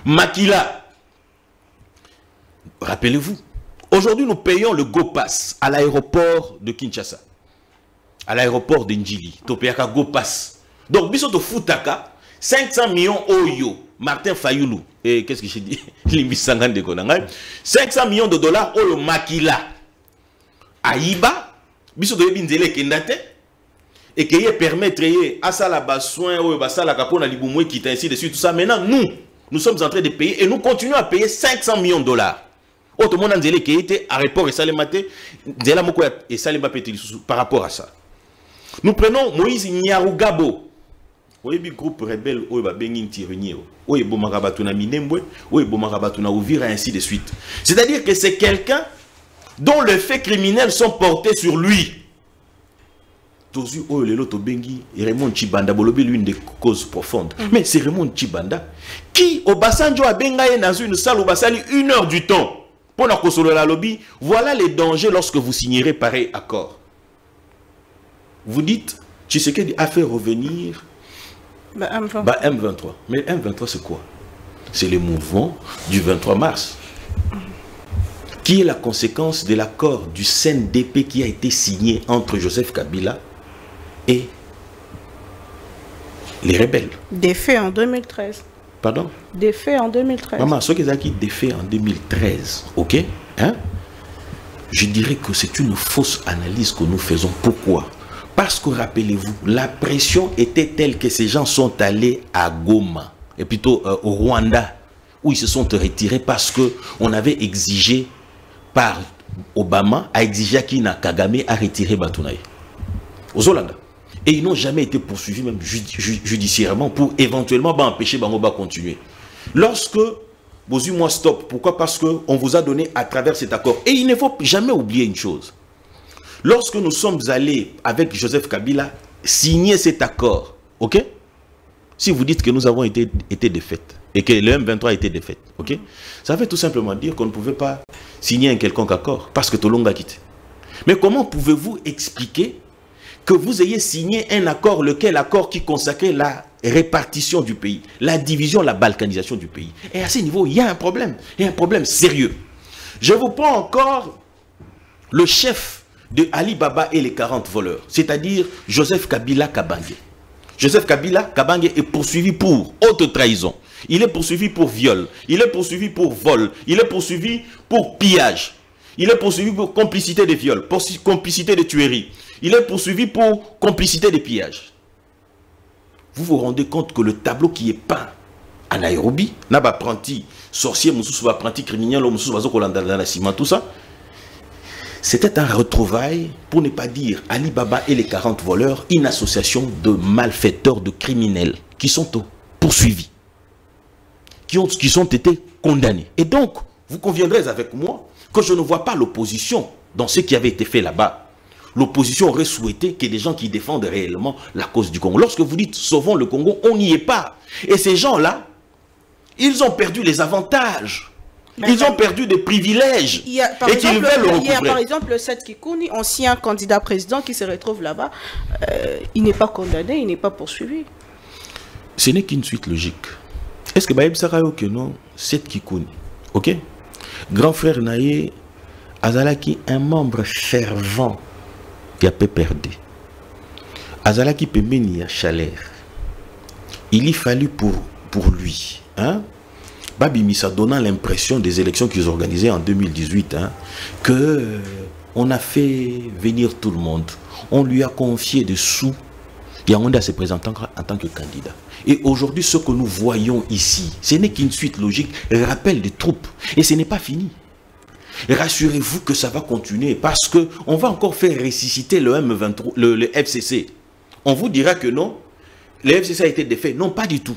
Makila, rappelez-vous, aujourd'hui nous payons le Go Pass à l'aéroport de Kinshasa, à l'aéroport de Njili, Topeaka Go Pass. Donc, biso to Futaka, 500 millions Oyo, Martin Fayoulou, et qu'est-ce que j'ai dit? 500 millions de dollars Oyo Makila, Aïba, biso de binzele kendate et qui permettre à ça la soin ou ça la capone libumwe qui ainsi de suite tout ça. Maintenant nous sommes en train de payer et nous continuons à payer 500 millions de dollars. Autre monde nzele qui était à rapport et salemate nzela moko et salemba petit par rapport à ça. Nous prenons Moïse Nyarugabo. Oyebi groupe rebelle oyo ba bengi ntirenier oyo bomaka batu na Minembwe oyo bomaka batu na Uvira ainsi de suite. C'est-à-dire que c'est quelqu'un dont les faits criminels sont portés sur lui. Tozu oyo lelo to bengi Raymond Chibanda bolobi l'une des causes profondes. Mais c'est Raymond Chibanda qui au Basanjo a bengaye dans une salle où basali 1 heure du temps pour na kosolo la lobby. Voilà les dangers lorsque vous signerez pareil accord. Vous dites Tshisekedi a fait revenir M23. Mais M23 c'est quoi? C'est le mouvement du 23 mars. Qui est la conséquence de l'accord du CNDP qui a été signé entre Joseph Kabila et les rebelles. Des faits en 2013. Pardon? Des faits en 2013. Maman, ce qui est des faits en 2013, ok? Hein? Je dirais que c'est une fausse analyse que nous faisons. Pourquoi? Parce que, rappelez-vous, la pression était telle que ces gens sont allés à Goma, et plutôt au Rwanda, où ils se sont retirés parce qu'on avait exigé par Obama, a exigé qu'Ina Kagame a retiré Batunaï. Aux Hollandais. Et ils n'ont jamais été poursuivis, même judiciairement, pour éventuellement empêcher Bangoba continuer. Lorsque Bozu moi stop, pourquoi? Parce qu'on vous a donné à travers cet accord. Et il ne faut jamais oublier une chose. Lorsque nous sommes allés avec Joseph Kabila signer cet accord, ok? si vous dites que nous avons été défaites et que le M23 a été défaite, ok, ça veut tout simplement dire qu'on ne pouvait pas signer un quelconque accord parce que Tolong a quitté. Mais comment pouvez-vous expliquer que vous ayez signé un accord, lequel accord qui consacrait la répartition du pays, la division, la balkanisation du pays? Et à ce niveau, il y a un problème sérieux. Je vous prends encore le chef de Ali Baba et les 40 voleurs, c'est-à-dire Joseph Kabila Kabange. Joseph Kabila Kabange est poursuivi pour haute trahison. Il est poursuivi pour viol. Il est poursuivi pour vol. Il est poursuivi pour pillage. Il est poursuivi pour complicité de viol, pour complicité de tuerie. Il est poursuivi pour complicité de pillage. Vous vous rendez compte que le tableau qui est peint à Nairobi, n'a pas apprenti sorcier, apprenti criminel, tout ça, c'était un retrouvaille, pour ne pas dire Ali Baba et les 40 voleurs, une association de malfaiteurs, de criminels qui sont poursuivis, qui ont été condamnés. Et donc, vous conviendrez avec moi que je ne vois pas l'opposition dans ce qui avait été fait là-bas. L'opposition aurait souhaité que des gens qui défendent réellement la cause du Congo. Lorsque vous dites sauvons le Congo, on n'y est pas. Et ces gens-là, ils ont perdu les avantages. Ils ont perdu des privilèges et qu'ils veulent le recouvrer. Il y a par exemple Seth Kikouni, ancien candidat président qui se retrouve là-bas. Il n'est pas condamné, il n'est pas poursuivi. Ce n'est qu'une suite logique. Est-ce que Baïb Sarayo que non, Seth Kikouni, ok? Grand frère Naye, Azalaki, un membre fervent qui a perdu. Azalaki Pemeni à Chalère. Il y fallu pour lui, hein? Babi Missa donnant l'impression des élections qu'ils organisaient en 2018, hein, que on a fait venir tout le monde. On lui a confié des sous. Yaoundé se présentant en tant que candidat. Et aujourd'hui, ce que nous voyons ici, ce n'est qu'une suite logique, rappel des troupes. Et ce n'est pas fini. Rassurez-vous que ça va continuer parce qu'on va encore faire ressusciter le M23, le FCC. On vous dira que non, le FCC a été défait. Non, pas du tout.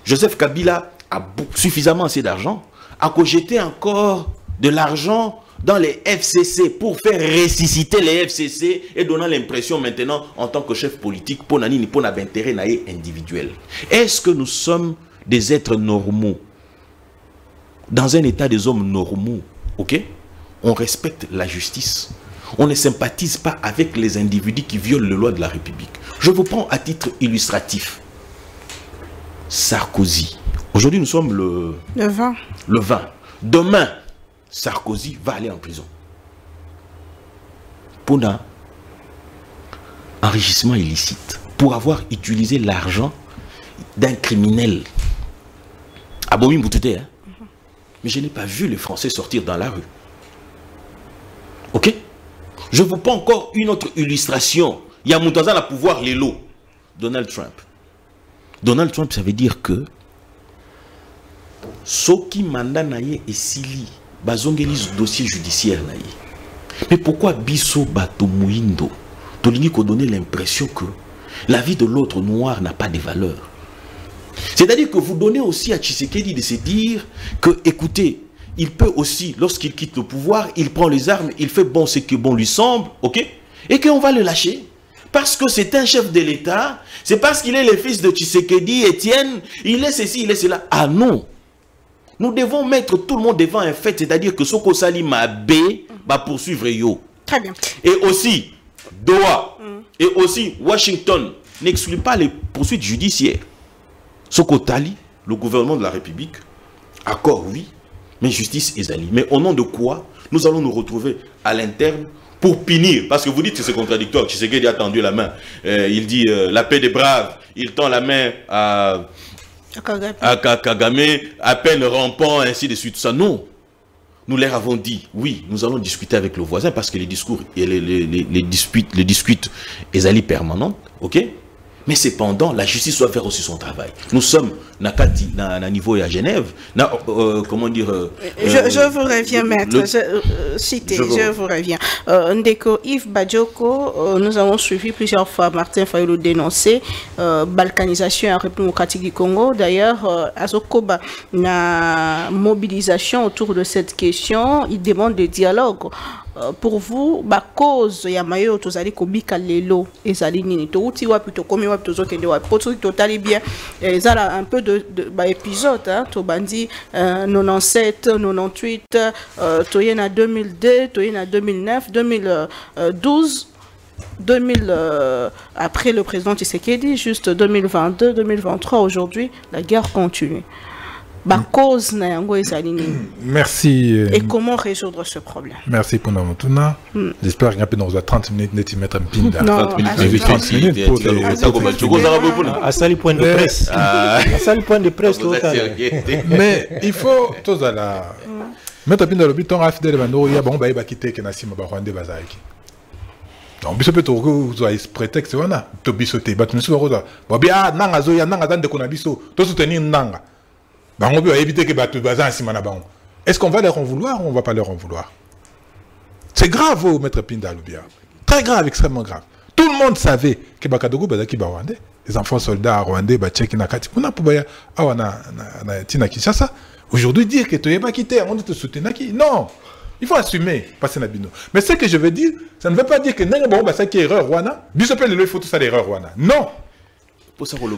Joseph Kabila a suffisamment assez d'argent, a cogité encore de l'argent dans les FCC pour faire ressusciter les FCC et donnant l'impression maintenant en tant que chef politique pour n'ani pour n'avoir intérêt individuel. Est-ce que nous sommes des êtres normaux? Dans un état des hommes normaux, ok? On respecte la justice. On ne sympathise pas avec les individus qui violent les lois de la République. Je vous prends à titre illustratif. Sarkozy. Aujourd'hui, nous sommes le 20. Le 20. Demain, Sarkozy va aller en prison. Pour un enrichissement illicite. Pour avoir utilisé l'argent d'un criminel. Abomi Moutouté, hein? Mais je n'ai pas vu les Français sortir dans la rue. Ok? Je vous prends encore une autre illustration. Il y a Moutazan à pouvoir les lots. Donald Trump. Donald Trump, ça veut dire que Soki mandat naye et Sili, bazongeli dossier judiciaire naye. Mais pourquoi Bisso Bato Mouindo Tolingi ko donner l'impression que la vie de l'autre noir n'a pas de valeur. C'est-à-dire que vous donnez aussi à Tshisekedi de se dire que, écoutez, il peut aussi, lorsqu'il quitte le pouvoir, il prend les armes, il fait bon ce que bon lui semble, ok? Et qu'on va le lâcher. Parce que c'est un chef de l'État, c'est parce qu'il est le fils de Tshisekedi, Étienne, il est ceci, il est cela. Ah non! Nous devons mettre tout le monde devant un fait, c'est-à-dire que Soko Sali Mabé va poursuivre Yo. Très bien. Et aussi, Doha, et aussi Washington n'exclut pas les poursuites judiciaires. Soko Tali, le gouvernement de la République, accord oui, mais justice est ali. Mais au nom de quoi nous allons nous retrouver à l'interne pour punir? Parce que vous dites que c'est contradictoire. Tshisekedi a tendu la main. Il dit la paix des braves. Il tend la main à Kagame, à peine rampant, ainsi de suite. Ça, non. Nous leur avons dit, oui, nous allons discuter avec le voisin parce que les discours et les disputes est permanentes. Ok? Mais cependant, la justice doit faire aussi son travail. Nous sommes à niveau à Genève. Comment dire je vous reviens, maître. Je vous reviens. Ndeko Yves Badjoko, nous avons suivi plusieurs fois Martin Fayulu dénoncer balkanisation en République démocratique du Congo. D'ailleurs, Azokoba, la mobilisation autour de cette question, il demande des dialogues pour vous la cause ya mayo tozali kobika lelo ezali nini to uti wapi to komi wapi tozokende wapi poto totali bien ezala un peu de ba épisode hein to bandi 97 98 toyena 2002 toyena 2009 2012 2000 après le président Tshisekedi juste 2022 2023 aujourd'hui la guerre continue. Cause na yango ezali nini? Merci. Et comment résoudre ce problème? Merci pour notre tournoi. J'espère qu'il y a dans 30 minutes net mettre un pin là. 30 minutes pour à ça le point de presse. À ça le point de presse total. Mais il faut tous à la mettre un pin dans le but on a fait des bandeaux il y a bon ba quitter que Nassima ba Rwanda bazaki. Donc biso peut to prétexte wana to bisoté bat nous roza. Ba bien nanga zo ya nanga tande kona biso to soutenir nanga. On peut éviter que Batou Bazan est-ce qu'on va leur en vouloir ou on ne va pas leur en vouloir? C'est grave, maître Pinda Loubia. Très grave, extrêmement grave. Tout le monde savait que Bakadogo Bazaki Rwandais, les enfants soldats rwandais, Tchèques, Nakati, Tina Kinshasa. Aujourd'hui, dire que tu n'es pas quitté, on te soutenir. Non, il faut assumer, passer Nabino. Mais ce que je veux dire, ça ne veut pas dire que Nenga Bazaki est erreur Rwanda. Bisopel, il faut tout ça l'erreur Rwanda. Non.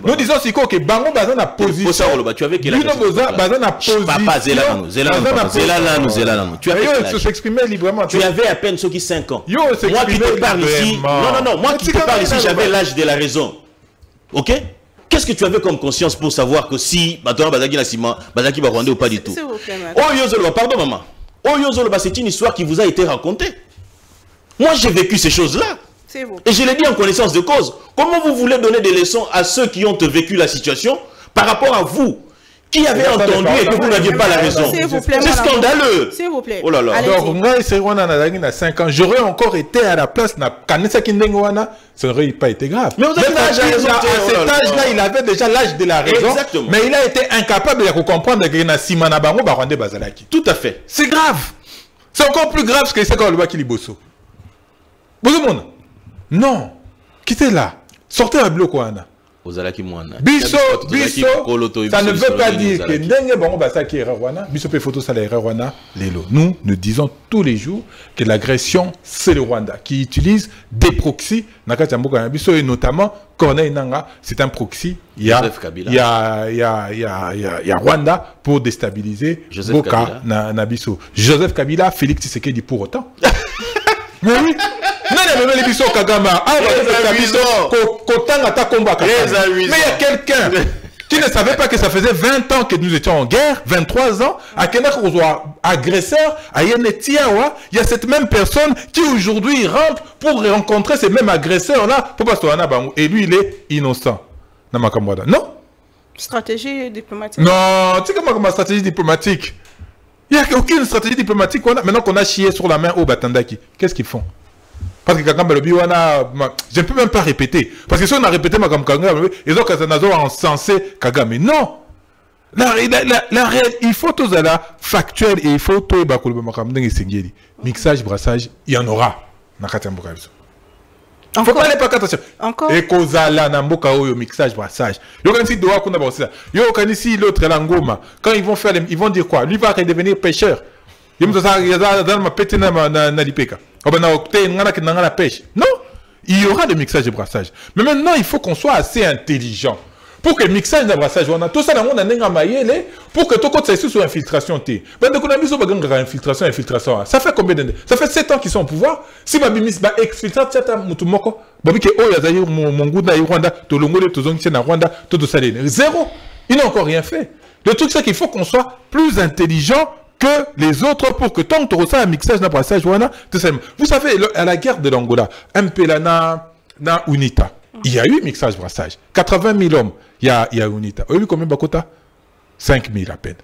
Nous disons aussi que Bango Bazan a position. Tu avais quel âge? Papa, Zélano. Tu avais s'exprimer librement. Tu avais à peine ceux qui 5 ans. Moi qui te parle ici. Non. Moi qui te parle ici, j'avais l'âge de la raison. Ok? Qu'est-ce que tu avais comme conscience pour savoir que si Bazaki Nassima, Bazaki va Rwanda ou pas du tout? Pardon maman. C'est une histoire qui vous a été racontée. Moi j'ai vécu ces choses-là. Et je l'ai dit en connaissance de cause. Comment vous voulez donner des leçons à ceux qui ont vécu la situation par rapport à vous qui avez entendu et que vous n'aviez pas la raison? C'est scandaleux. S'il vous plaît. Oh là là. Donc, moi, c'est à 5 ans. J'aurais encore été à la place. Ça n'aurait pas été grave. Mais vous avez l'âge à raison. À cet âge-là, il avait déjà l'âge de la raison. Exactement. Mais il a été incapable de comprendre que Nassima Bango Barwande Bazalaki. Tout à fait. C'est grave. C'est encore plus grave que c'est quand le Bakili Bosso. Bonjour, non, quittez là. Sortez à Blokoana. Bisso, ça ne veut pas dire que Ndenge Bango Basaki est Rwanda. Bisso peut photo ça les Rwanda. Nous disons tous les jours que l'agression c'est le Rwanda qui utilise des proxys. Nakatiamboka Bisso et notamment Corneille Nanga, c'est un proxy. Il y a Rwanda pour déstabiliser Boka Nabisso. Joseph Kabila, Félix Tshisekedi pour autant. Mais oui. Mais il y a quelqu'un qui ne savait pas que ça faisait 20 ans que nous étions en guerre, 23 ans, à Kenak agresseur, à Yenetiawa, il y a cette même personne qui aujourd'hui rentre pour rencontrer ces mêmes agresseurs-là, et lui il est innocent. Non? Stratégie diplomatique. Non, tu sais comment stratégie diplomatique? Il n'y a aucune stratégie diplomatique. Maintenant qu'on a chié sur la main au Batandaki, qu'est-ce qu'ils font? Parce que Kagame je ne peux même pas répéter. Parce que si on a répété Kagame, ils ont encensé Kagame. Non! Il faut tout ça factuel et il faut tout mixage, brassage, il y en aura. Il ne faut pas aller par attention. Encore. Et Kozala, Namboka, mixage, brassage. L'autre, Langoma. Quand ils vont faire, ils vont dire quoi? Lui va redevenir pêcheur. Non, il y aura des mixages et brassages. Mais maintenant, il faut qu'on soit assez intelligent. Pour que le mixage et brassage, on a tout ça, on a pour que tout le monde soit infiltration. Infiltration. Ça fait combien d'années? Ça fait 7 ans qu'ils sont au pouvoir. Si ma bimis va exfiltrer, zéro. Ils n'ont encore rien fait. Le truc, c'est qu'il faut qu'on soit plus intelligent que les autres pour que tant que tu reçois un mixage, un brassage, vous savez, à la guerre de l'Angola, MPLA na UNITA, il y a eu mixage, brassage. 80 000 hommes, il y a UNITA. Vous avez vu combien Bakota? 5 000 à peine.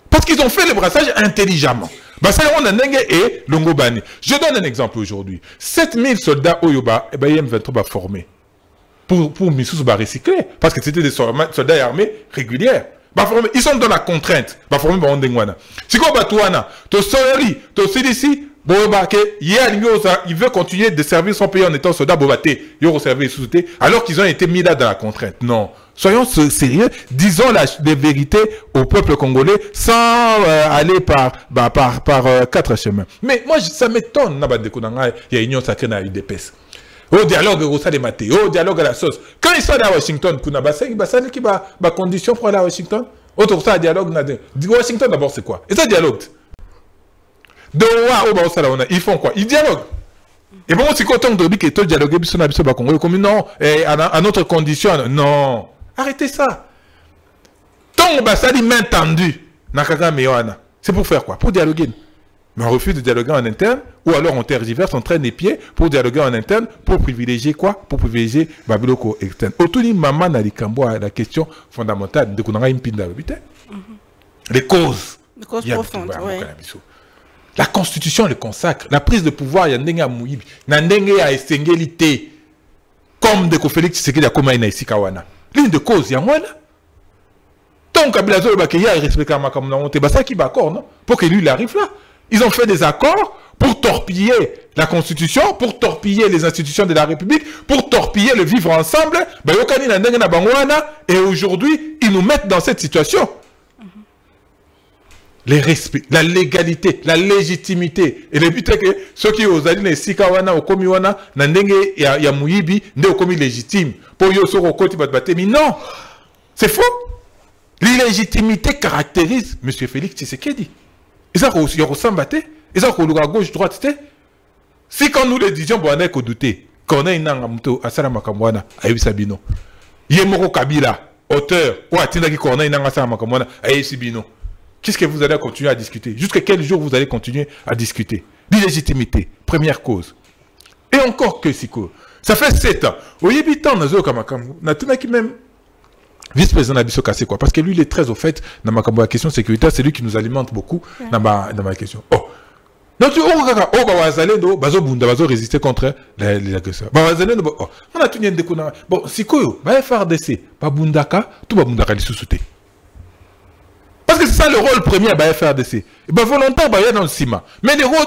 Parce qu'ils ont fait le brassage intelligemment. Et Longobani. Je donne un exemple aujourd'hui. 7 000 soldats Oyoba, et M23 va former. Pour Missous va recycler. Parce que c'était des soldats armés réguliers. Ils sont dans la contrainte. Si quoi Batouana, to Solari, to Sidisi, il veut continuer de servir son pays en étant soldat, alors qu'ils ont été mis là dans la contrainte. Non. Soyons sérieux, disons les vérités au peuple congolais sans aller par 4 chemins. Mais moi, ça m'étonne, il y a union sacrée dans l'UDPS. Au dialogue au dialogue à la sauce. Quand ils sont à Washington, qui va condition pour aller à Washington? Autre ça, dialogue. Washington d'abord, c'est quoi? Et ça, dialogue. Ils font quoi? Ils dialoguent. Et bon, c'est quand on dit que tout dialogue, comme non, à notre condition, non. Arrêtez ça. Tant que ça dit main tendue, c'est pour faire quoi? Pour dialoguer. Mais on refuse de dialoguer en interne, ou alors on tergiverse, on traîne les pieds pour dialoguer en interne, pour privilégier quoi? Pour privilégier Babiloko externe. Autour maman n'a la question fondamentale de Kunanga Impinda. Les causes. Les causes profondes, oui. La Constitution le consacre. La prise de pouvoir, il y a Ndenga Mouibi. Ndenga a Estengelité. Comme de Félix Tshisekedi a Koma Ina Sikawana. L'une de cause, il y a moi là. Tant Kabila Zolo Bakeya il respecte Makamuna Monte. Ça qui va accord, non? Pour que lui, il arrive là. Ils ont fait des accords pour torpiller la Constitution, pour torpiller les institutions de la République, pour torpiller le vivre ensemble. Et aujourd'hui, ils nous mettent dans cette situation. Les respects, la légalité, la légitimité. Et le but est que ceux qui ont dit Sikawana au Komiwana, Nandenge ya Mouyibi, ne au Komi légitime. Pour Yoso Rokoti Batbate. Mais non! C'est faux! L'illégitimité caractérise M. Félix Tshisekedi. Et ça, il ressemble à ça. Et ça, il y a gauche-droite. Si quand nous le disions, bon, on a douté. Qu'on a une angamuto, Asala Makamwana, Aïe Sabino. Yemoro Kabila, auteur, ou Atinaki Korna, une Asala Makamwana, Aïe Sabino. Qu'est-ce que vous allez continuer à discuter? Jusqu'à quel jour vous allez continuer à discuter? L'illégitimité, première cause. Et encore que Siko. Ça fait 7 ans. Au Yébitan, Nazo Kamakamu, Natunaki même. Vice-président Nabiso Kassé quoi. Parce que lui, il est très au fait dans ma question sécuritaire. C'est lui qui nous alimente beaucoup dans ma question. Oh. Donc, bazo résister contre les agresseurs. On a tout de kuna. Bon, Sikoyo, FRDC, Bundaka, tout Bundaka les sous-soutés. Parce que c'est ça le rôle premier à FRDC. Volontaire, il y a dans le ciment. Mais les rôles,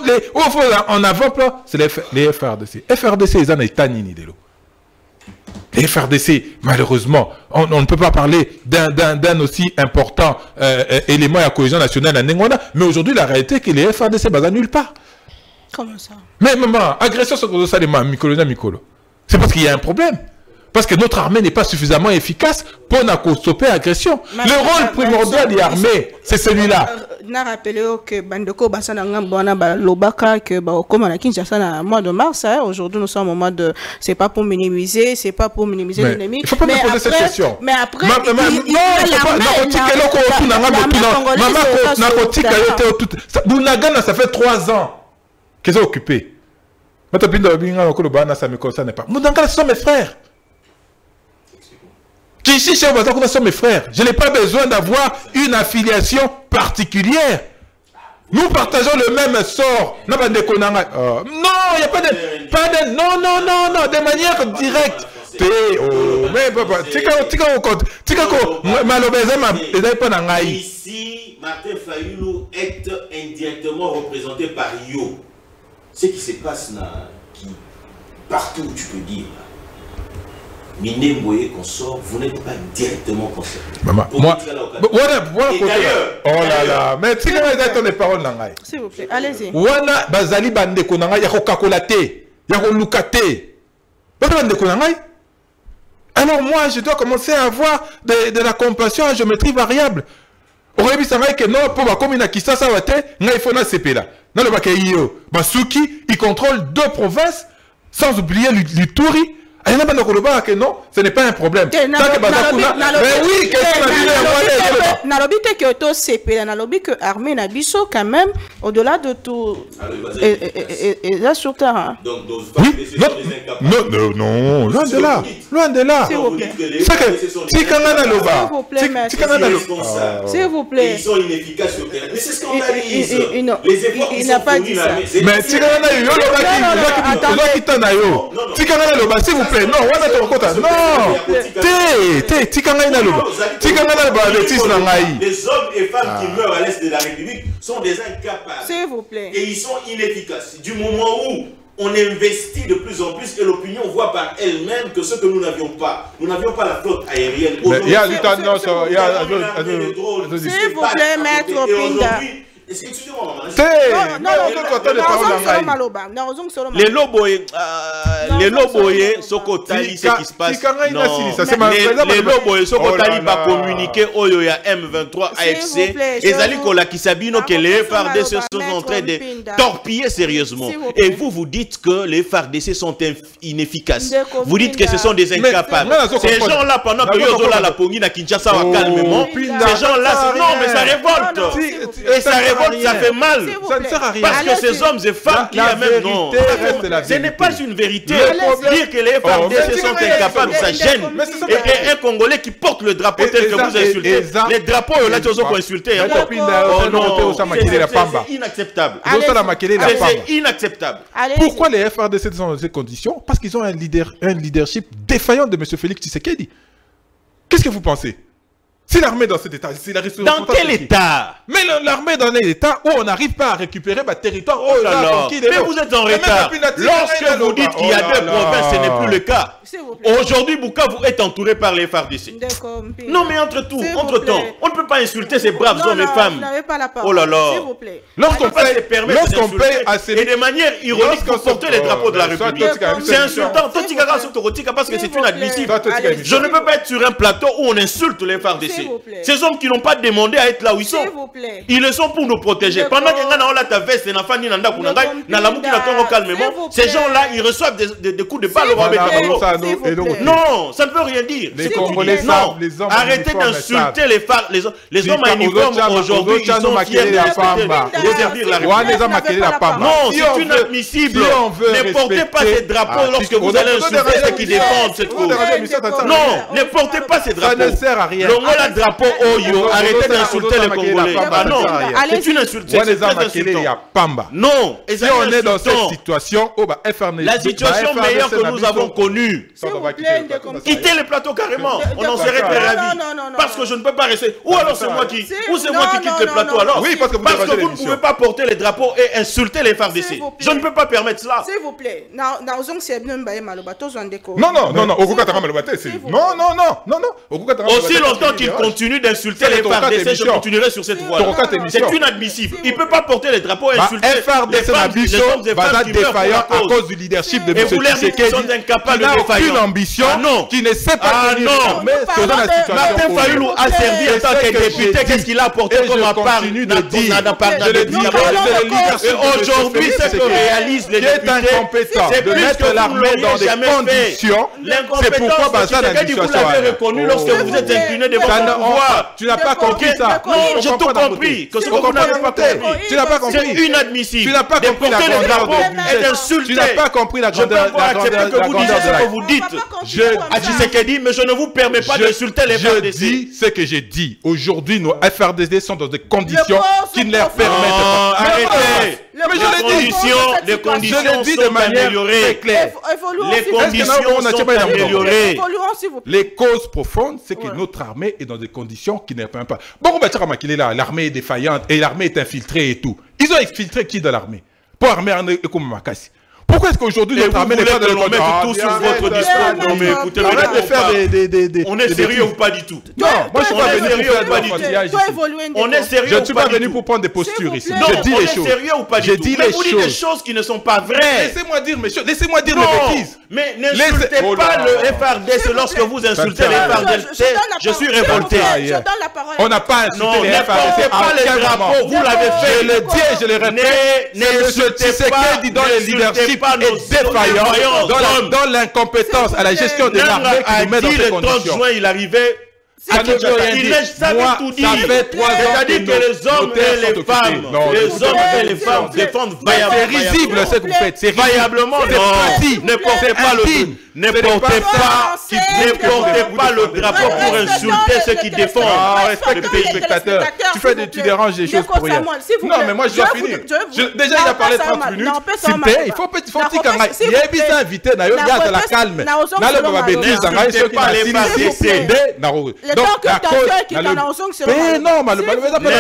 en avant-plan, c'est les FRDC. FRDC, ils en ont été nini de l'eau. Les FRDC, malheureusement, on ne peut pas parler d'un aussi important élément à la cohésion nationale à Nengwana, mais aujourd'hui, la réalité est que les FRDC basent nulle part. Comment ça? Mais maman, agression sur le Salema, Mikolo. C'est parce qu'il y a un problème. Parce que notre armée n'est pas suffisamment efficace pour stopper l'agression. Le rôle primordial de l'armée, c'est celui-là. On a rappelé que Bandeko Bassana Lobaka, que comme on a Kinshasa au mois de mars, aujourd'hui nous sommes au mois de. C'est pas pour minimiser, l'ennemi. Il ne faut pas me poser cette question. Mais après, Bunagana, ça fait 3 ans qu'ils ont occupé. Bunagana, ce sont mes frères. Ici, chez nous sommes mes frères. Je n'ai pas besoin d'avoir une affiliation particulière. Nous partageons le même sort. Non, il n'y a pas de... Non, de manière directe. Ici, Martin Fayulu est indirectement représenté par Yo. Ce qui se passe là, partout, tu peux dire. Minemboye consort, vous n'êtes pas directement concerné. Maman, moi, voilà. Oh là là, mais tu as les paroles nangai. S'il vous plaît, allez-y. Wana bazali bande konanga ya kokakolate, ya kolukate. Bande konanga. Alors moi, je dois commencer à avoir de la compassion à géométrie variable. Aurait dit ça que non, pour comme une akisa ça va te, ngai fona sepela. Dans le bakeyo, Basuki, il contrôle 2 provinces, sans oublier l'Ituri. Non, ce n'est pas un problème. Mais oui, que l'armée Nabiso, quand même, au-delà de tout, et là sur terrain. Oui, non, loin de là. S'il vous plaît. S'il vous plaît. Ils sont inefficaces sur terrain. Mais c'est scandalise. Les efforts il n'a pas dit ça. Mais s'il vous plaît. plaît, non, on a ton compte. Non, les hommes et femmes qui meurent à l'est de la République sont des incapables. S'il vous plaît. Et ils sont inefficaces. Du moment où on investit de plus en plus et l'opinion voit par elle-même que ce que nous n'avions pas la flotte aérienne. Il y a du temps, non, il y a... S'il vous plaît, maître Pinda. Excusez-moi, maman. Les loboyés, Sokotali, c'est qui se passe. Les loboyés, Sokotali va communiquer au M23 AFC. Et Zali Kolakisabino que les FARDC sont en train de torpiller sérieusement. Et vous dites que les FARDC sont inefficaces. Vous dites que ce sont des incapables. Ces gens-là, pendant que Yozola la Pongi na Kinshasa calmement, ces gens-là, non, mais ça révolte. Et ça révolte. Ça fait mal. Ça ne sert à rien. Parce que ces hommes et femmes qui amènent, non. Ce n'est pas une vérité. Dire que les FARDC sont incapables, ça gêne. Et un Congolais qui porte le drapeau tel que vous insultez, les drapeaux, là, tu as insulté. C'est inacceptable. C'est inacceptable. Pourquoi les FARDC sont dans ces conditions? Parce qu'ils ont un leadership défaillant de M. Félix Tshisekedi. Qu'est-ce que vous pensez? C'est l'armée dans cet état. Dans quel état? Mais l'armée dans un état où on n'arrive pas à récupérer le territoire. Oh là là. Mais vous êtes en retard. Lorsque vous dites qu'il y a deux provinces, ce n'est plus le cas. Aujourd'hui, Bukavu est entouré par les FARDC. Non, mais entre-temps, on ne peut pas insulter ces braves hommes et femmes. Oh là là. Lorsqu'on paye assez et de manière ironique pour porter les drapeaux de la République, c'est insultant. Parce que c'est inadmissible. Je ne peux pas être sur un plateau où on insulte les FARDC. Ces hommes qui n'ont pas demandé à être là où ils sont, ils le sont pour nous protéger. Pendant que ta veste et calmement, ces gens-là, ils reçoivent des coups de balle au non, ça ne veut rien dire. Non, arrêtez d'insulter les hommes à uniforme aujourd'hui, ils sont fiers de servir la République. Non, c'est inadmissible. Ne portez pas ces drapeaux lorsque vous allez insulter ceux qui défendent cette cause. Non, ne portez pas ces drapeaux. Ça ne sert à rien. Le drapeau Oyo, arrêtez d'insulter les Congolais. Ah non, c'est une insulte. Non, si on est dans cette situation, la situation meilleure que nous avons connue, quittez le plateau carrément. On en serait très ravis. Parce que je ne peux pas rester. Ou alors c'est moi qui quitte le plateau alors. Oui, parce que vous ne pouvez pas porter les drapeaux et insulter les FARDC. Je ne peux pas permettre cela. S'il vous plaît. Non. Aussi longtemps qu'il continue d'insulter les FARDC, je continuerai sur cette voie. C'est inadmissible. Il ne peut pas porter les drapeaux et insulter les femmes, les hommes et femmes qui meurent à cause du leadership de M. Tshisekedi. Ils sont incapables de défaillir. Aucune ambition, qui ne sait pas tenir l'armée dans la situation. Martin Fayulu a servi en tant que député. Qu'est-ce qu'il a apporté comme appart? Je le dis. Aujourd'hui, ce que réalisent les députés, c'est de mettre l'armée dans des conditions. C'est pourquoi Baza la situation. Vous l'avez reconnu lorsque vous êtes incliné devant le pouvoir. Tu n'as pas compris ça. Non, j'ai tout compris. Que ce que vous n'avez pas compris. Tu n'as pas compris. C'est inadmissible. Tu n'as pas compris la grandeur du budget. Tu n'as pas compris la grandeur de la que vous dites. À Tshisekedi, mais je ne vous permets pas d'insulter les FARDC. Je dis ce que j'ai dit. Aujourd'hui, nos FARDC sont dans des conditions qui ne leur permettent pas. Arrêtez. Mais les conditions sont améliorées. Les conditions sont améliorées. Les causes profondes, c'est que notre armée est dans des conditions qui ne permettent pas. Bon, l'armée est défaillante et l'armée est infiltrée et tout. Ils ont infiltré qui dans l'armée? Pour armée comme Makassi. Pourquoi est-ce qu'aujourd'hui notre armée n'est pas dans le conditions? Tout sur votre discours. Non mais écoutez, on est sérieux ou pas du tout? Non, moi je suis pas venu pour faire de l'enfantillage. On est sérieux. Je ne suis pas venu pour prendre des postures ici. Je dis les choses. Sérieux ou pas du tout? Mais vous dites des choses qui ne sont pas vraies. Laissez-moi dire mes choses. Laissez-moi dire mes bêtises. Mais n'insultez pas le FARDC lorsque vous insultez les FARDC. Je suis révolté. On n'a pas insulté les FARDC. N'insultez pas les drapeaux. Vous l'avez fait. Je le dis et je le répète. N'insultez pas le leadership est défaillant dans l'incompétence à la gestion de l'armée qui nous met dans ces conditions. Le 30 juin, il arrivait. Ça ne veut rien dire. Moi, ça fait 3 ans c'est-à-dire que les hommes et les femmes défendent vaillamment. C'est risible ce que vous faites. C'est vaillamment. Ne portez pas le ne portez pas le drapeau pour insulter ceux qui défendent le pays spectateur. Tu déranges les choses pour rien. Non, mais moi je dois finir. Déjà, il a parlé 30 minutes. Il faut petit canard. Il y a des invités, il y a de la calme.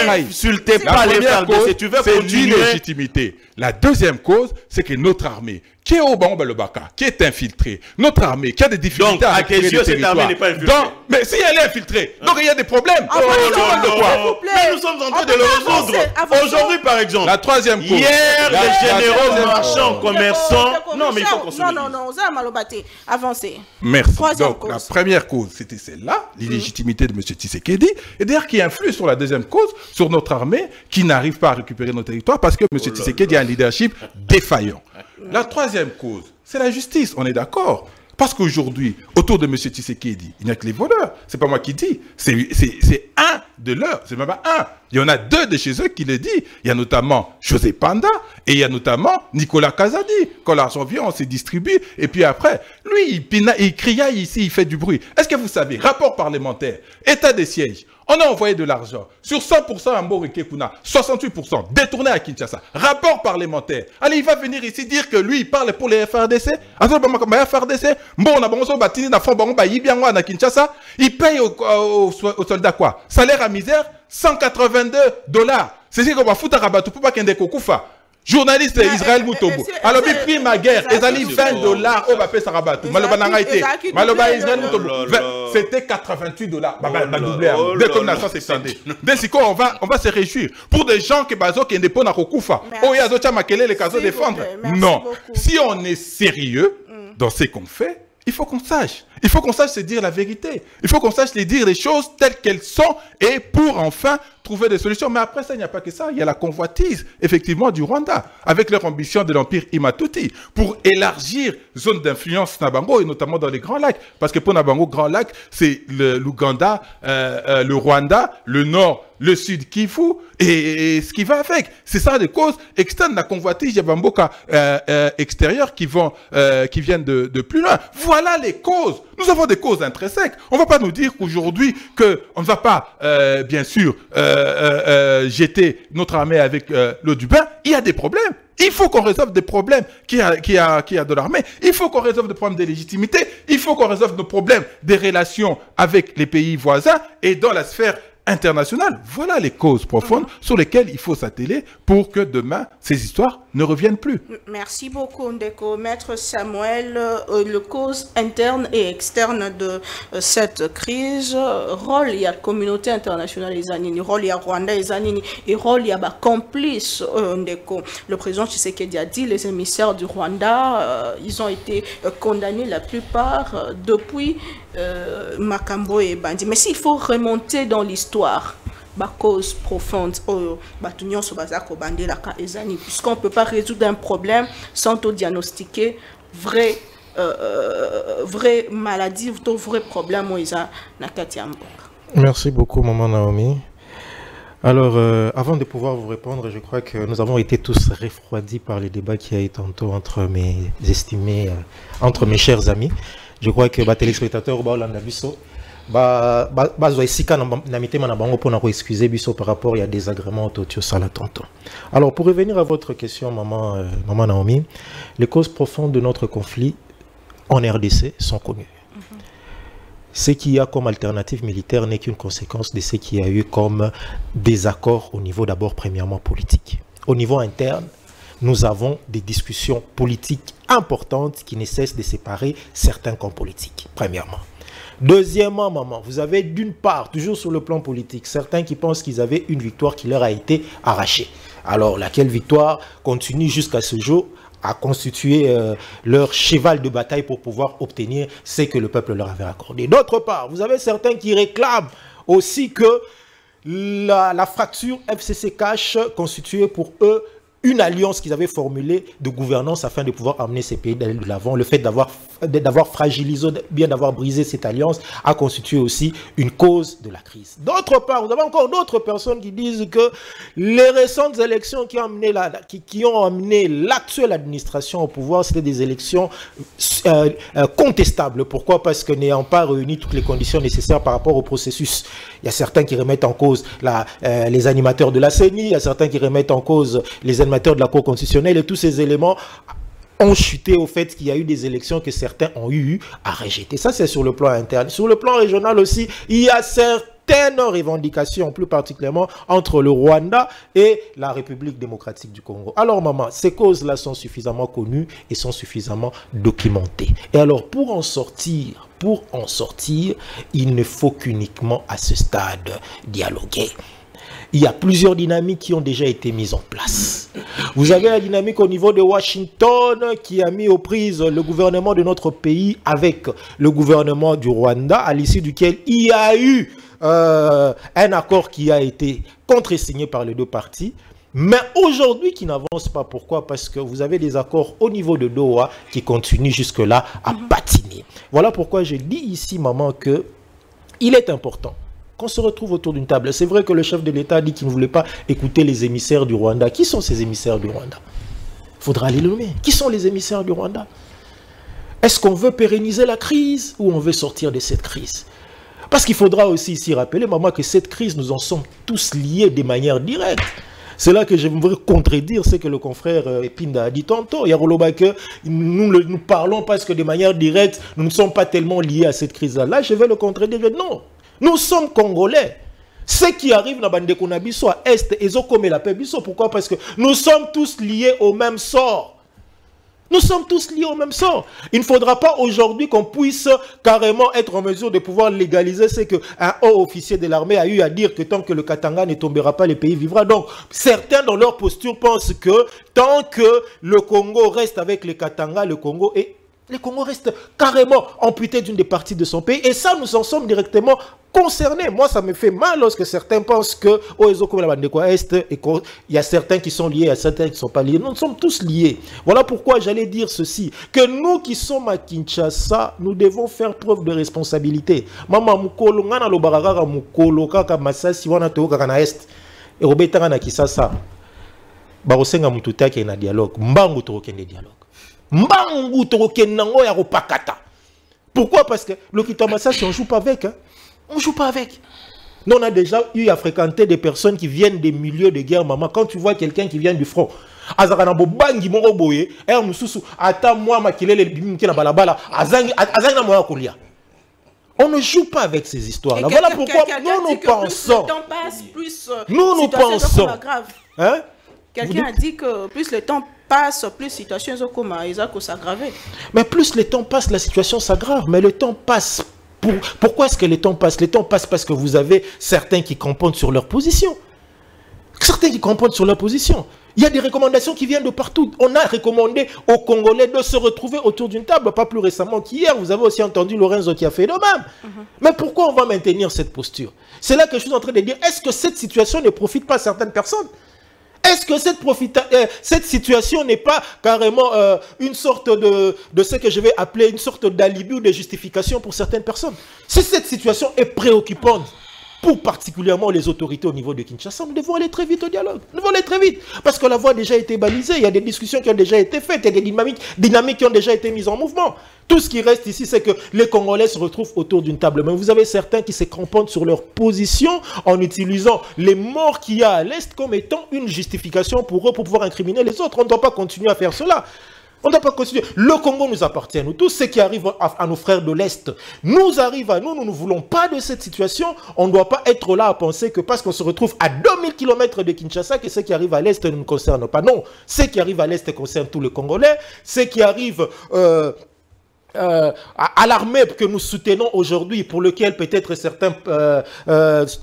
N'insultez pas les FARDC. Tu veux continuer. Légitimité. La deuxième cause, c'est que notre armée, qui est au Bamba le Baka, qui est infiltrée, notre armée, qui a des difficultés à récupérer le territoire. Cette armée n'est pas infiltrée. Mais si elle est infiltrée, donc il y a des problèmes. Mais nous sommes en train de le résoudre. Aujourd'hui, par exemple, la troisième cause. Hier, les généraux marchands, commerçants. Non, mais il faut qu'on se dise. Non, avancez. Merci. Donc, la première cause, c'était celle-là, l'illégitimité de M. Tshisekedi, et d'ailleurs qui influe sur la deuxième cause, sur notre armée, qui n'arrive pas à récupérer nos territoires parce que M. Tshisekedi a un leadership défaillant. La troisième cause, c'est la justice, on est d'accord. Parce qu'aujourd'hui, autour de M. Tshisekedi, il n'y a que les voleurs. C'est pas moi qui dis. C'est un de leurs. C'est même pas un. Il y en a deux de chez eux qui le dit. Il y a notamment José Panda et il y a notamment Nicolas Kazadi. Quand l'argent vient, on se distribue. Et puis après, lui, il criaille ici, il fait du bruit. Est-ce que vous savez, rapport parlementaire, état des sièges, on a envoyé de l'argent sur 100% à Mboreke Kuna, 68% détourné à Kinshasa. Rapport parlementaire. Allez, il va venir ici dire que lui, il parle pour les FRDC. Il paye aux soldats quoi? Salaire à misère, $182. C'est ce qu'on va foutre à Rabatou pour pas qu'il y ait des kokufa. Journaliste Israël Moutombo. Alors, il prie ma guerre. Ils allaient $20 au Bapé Sarabatou. Maloba Israël Moutombo. C'était $88. Bah, doublé. Dès qu'on a ça, c'est scandé. Dès qu'on va se réjouir. Pour des gens qui bazo qui indépendent à Kokufa. Oh, yazo makele les casos défendre. Non. Si on est sérieux dans ce qu'on fait, il faut qu'on sache. Il faut qu'on sache se dire la vérité. Il faut qu'on sache les dire les choses telles qu'elles sont et pour enfin trouver des solutions. Mais après ça, il n'y a pas que ça. Il y a la convoitise, effectivement, du Rwanda, avec leur ambition de l'empire Imatuti, pour élargir zone d'influence Nabango, et notamment dans les Grands Lacs. Parce que pour Nabango, Grand Lac, c'est l'Ouganda, le Rwanda, le Nord, le Sud Kivu, et ce qui va avec. C'est ça les causes externes, la convoitise, Yabamboka extérieure qui viennent de plus loin. Voilà les causes. Nous avons des causes intrinsèques. On ne va pas nous dire qu'aujourd'hui, qu'on ne va pas, bien sûr, jeter notre armée avec l'eau du bain. Il y a des problèmes. Il faut qu'on résolve des problèmes qu'il y a de l'armée. Il faut qu'on résolve des problèmes de légitimité. Il faut qu'on résolve nos problèmes des relations avec les pays voisins et dans la sphère internationale. Voilà les causes profondes sur lesquelles il faut s'atteler pour que demain, ces histoires ne reviennent plus. Merci beaucoup, Ndeko. Maître Samuel, les causes internes et externes de cette crise, rôle, il y a la communauté internationale, rôle, il y a Rwanda, et rôle, il y a complice, Ndeko. Le président Tshisekedi a dit, les émissaires du Rwanda, ils ont été condamnés la plupart depuis Makambo et Bandi. Mais s'il faut remonter dans l'histoire, cause profonde, puisqu'on ne peut pas résoudre un problème sans diagnostiquer vraie maladie ou vrai problème. Merci beaucoup, Maman Naomi. Alors, avant de pouvoir vous répondre, je crois que nous avons été tous refroidis par le débat qui a eu tantôt entre mes chers amis. Je crois que les téléspectateurs par rapport à des agréments tonton. Alors, pour revenir à votre question, maman Naomi, les causes profondes de notre conflit en RDC sont connues. Ce qu'il y a comme alternative militaire n'est qu'une conséquence de ce qu'il y a eu comme désaccord au niveau d'abord premièrement politique. Au niveau interne, nous avons des discussions politiques importantes qui ne cessent de séparer certains camps politiques, premièrement. Deuxièmement, maman, vous avez d'une part, toujours sur le plan politique, certains qui pensent qu'ils avaient une victoire qui leur a été arrachée. Alors, laquelle victoire continue jusqu'à ce jour à constituer leur cheval de bataille pour pouvoir obtenir ce que le peuple leur avait accordé. D'autre part, vous avez certains qui réclament aussi que la fracture FCC cache constituait pour eux une alliance qu'ils avaient formulée de gouvernance afin de pouvoir amener ces pays d'aller de l'avant. Le fait d'avoir fragilisé, bien d'avoir brisé cette alliance a constitué aussi une cause de la crise. D'autre part, vous avez encore d'autres personnes qui disent que les récentes élections qui ont amené l'actuelle administration au pouvoir, c'était des élections contestables. Pourquoi? Parce que n'ayant pas réuni toutes les conditions nécessaires par rapport au processus. Il y a certains qui remettent en cause les animateurs de la CENI, il y a certains qui remettent en cause les animateurs de la Cour constitutionnelle, et tous ces éléments ont chuté au fait qu'il y a eu des élections que certains ont eu à rejeter. Ça, c'est sur le plan interne. Sur le plan régional aussi, il y a certaines revendications, plus particulièrement entre le Rwanda et la République démocratique du Congo. Alors, maman, ces causes-là sont suffisamment connues et sont suffisamment documentées. Et alors, pour en sortir, il ne faut qu'uniquement à ce stade dialoguer. Il y a plusieurs dynamiques qui ont déjà été mises en place. Vous avez la dynamique au niveau de Washington qui a mis aux prises le gouvernement de notre pays avec le gouvernement du Rwanda, à l'issue duquel il y a eu un accord qui a été contresigné par les deux parties, mais aujourd'hui qui n'avance pas. Pourquoi? Parce que vous avez des accords au niveau de Doha qui continuent jusque-là à patiner. Voilà pourquoi je dis ici, maman, que il est important qu'on se retrouve autour d'une table. C'est vrai que le chef de l'État a dit qu'il ne voulait pas écouter les émissaires du Rwanda. Qui sont ces émissaires du Rwanda? Il faudra les nommer. Qui sont les émissaires du Rwanda? Est-ce qu'on veut pérenniser la crise ou on veut sortir de cette crise? Parce qu'il faudra aussi ici rappeler, maman, que cette crise, nous en sommes tous liés de manière directe. C'est là que je voudrais contredire ce que le confrère Pinda a dit tantôt. Yaroloba, que nous parlons parce que de manière directe, nous ne sommes pas tellement liés à cette crise-là. Là, je vais le contredire. Non. Nous sommes Congolais. Ce qui arrive dans Bandeko Nabiso à Est, ils ont commis la paix Biso. Pourquoi? Parce que nous sommes tous liés au même sort. Nous sommes tous liés au même sort. Il ne faudra pas aujourd'hui qu'on puisse carrément être en mesure de pouvoir légaliser ce qu'un haut officier de l'armée a eu à dire, que tant que le Katanga ne tombera pas, le pays vivra. Donc, certains dans leur posture pensent que tant que le Congo reste avec le Katanga, le Congo reste carrément amputé d'une des parties de son pays. Et ça, nous en sommes directement concernés. Moi, ça me fait mal lorsque certains pensent que il y a certains qui sont liés, il y a certains qui ne sont pas liés. Nous sommes tous liés. Voilà pourquoi j'allais dire ceci, que nous qui sommes à Kinshasa, nous devons faire preuve de responsabilité. Maman mukolo ngana lo baragara mukolo kaka masasi wana to kaka na est. Et robetanga na Kinshasa. Barosenga mututaki na dialogue. Mbangu to kende dialogue. Mbangu tokenango ya kopakata. Pourquoi? Parce que le Kitamassa, si on ne joue pas avec, hein? On ne joue pas avec. Nous, on a déjà eu à fréquenter des personnes qui viennent des milieux de guerre, maman. Quand tu vois quelqu'un qui vient du front, on ne joue pas avec ces histoires-là. Voilà pourquoi nous pensons. Nous pensons. Hein? Quelqu'un a dit que plus le temps passe, plus la situation s'aggrave. Mais plus le temps passe, la situation s'aggrave. Mais le temps passe. Pourquoi est-ce que le temps passe? Le temps passe parce que vous avez certains qui campent sur leur position. Certains qui campent sur leur position. Il y a des recommandations qui viennent de partout. On a recommandé aux Congolais de se retrouver autour d'une table, pas plus récemment qu'hier. Vous avez aussi entendu Lorenzo qui a fait de même. Mais pourquoi on va maintenir cette posture? C'est là que je suis en train de dire, est-ce que cette situation ne profite pas à certaines personnes? Est-ce que cette situation n'est pas carrément une sorte de ce que je vais appeler une sorte d'alibi ou de justification pour certaines personnes? Si cette situation est préoccupante pour particulièrement les autorités au niveau de Kinshasa, nous devons aller très vite au dialogue. Nous devons aller très vite. Parce que la voie a déjà été balisée, il y a des discussions qui ont déjà été faites, il y a des dynamiques qui ont déjà été mises en mouvement. Tout ce qui reste ici, c'est que les Congolais se retrouvent autour d'une table. Mais vous avez certains qui se cramponnent sur leur position en utilisant les morts qu'il y a à l'Est comme étant une justification pour eux pour pouvoir incriminer les autres. On ne doit pas continuer à faire cela. On ne doit pas continuer. Le Congo nous appartient, nous tous. Ce qui arrive à nos frères de l'Est nous arrive à nous. Nous ne voulons pas de cette situation. On ne doit pas être là à penser que parce qu'on se retrouve à 2000 km de Kinshasa, que ce qui arrive à l'Est ne nous concerne pas. Non, ce qui arrive à l'Est concerne tous les Congolais. Ce qui arrive à l'armée que nous soutenons aujourd'hui, pour lequel peut-être certains,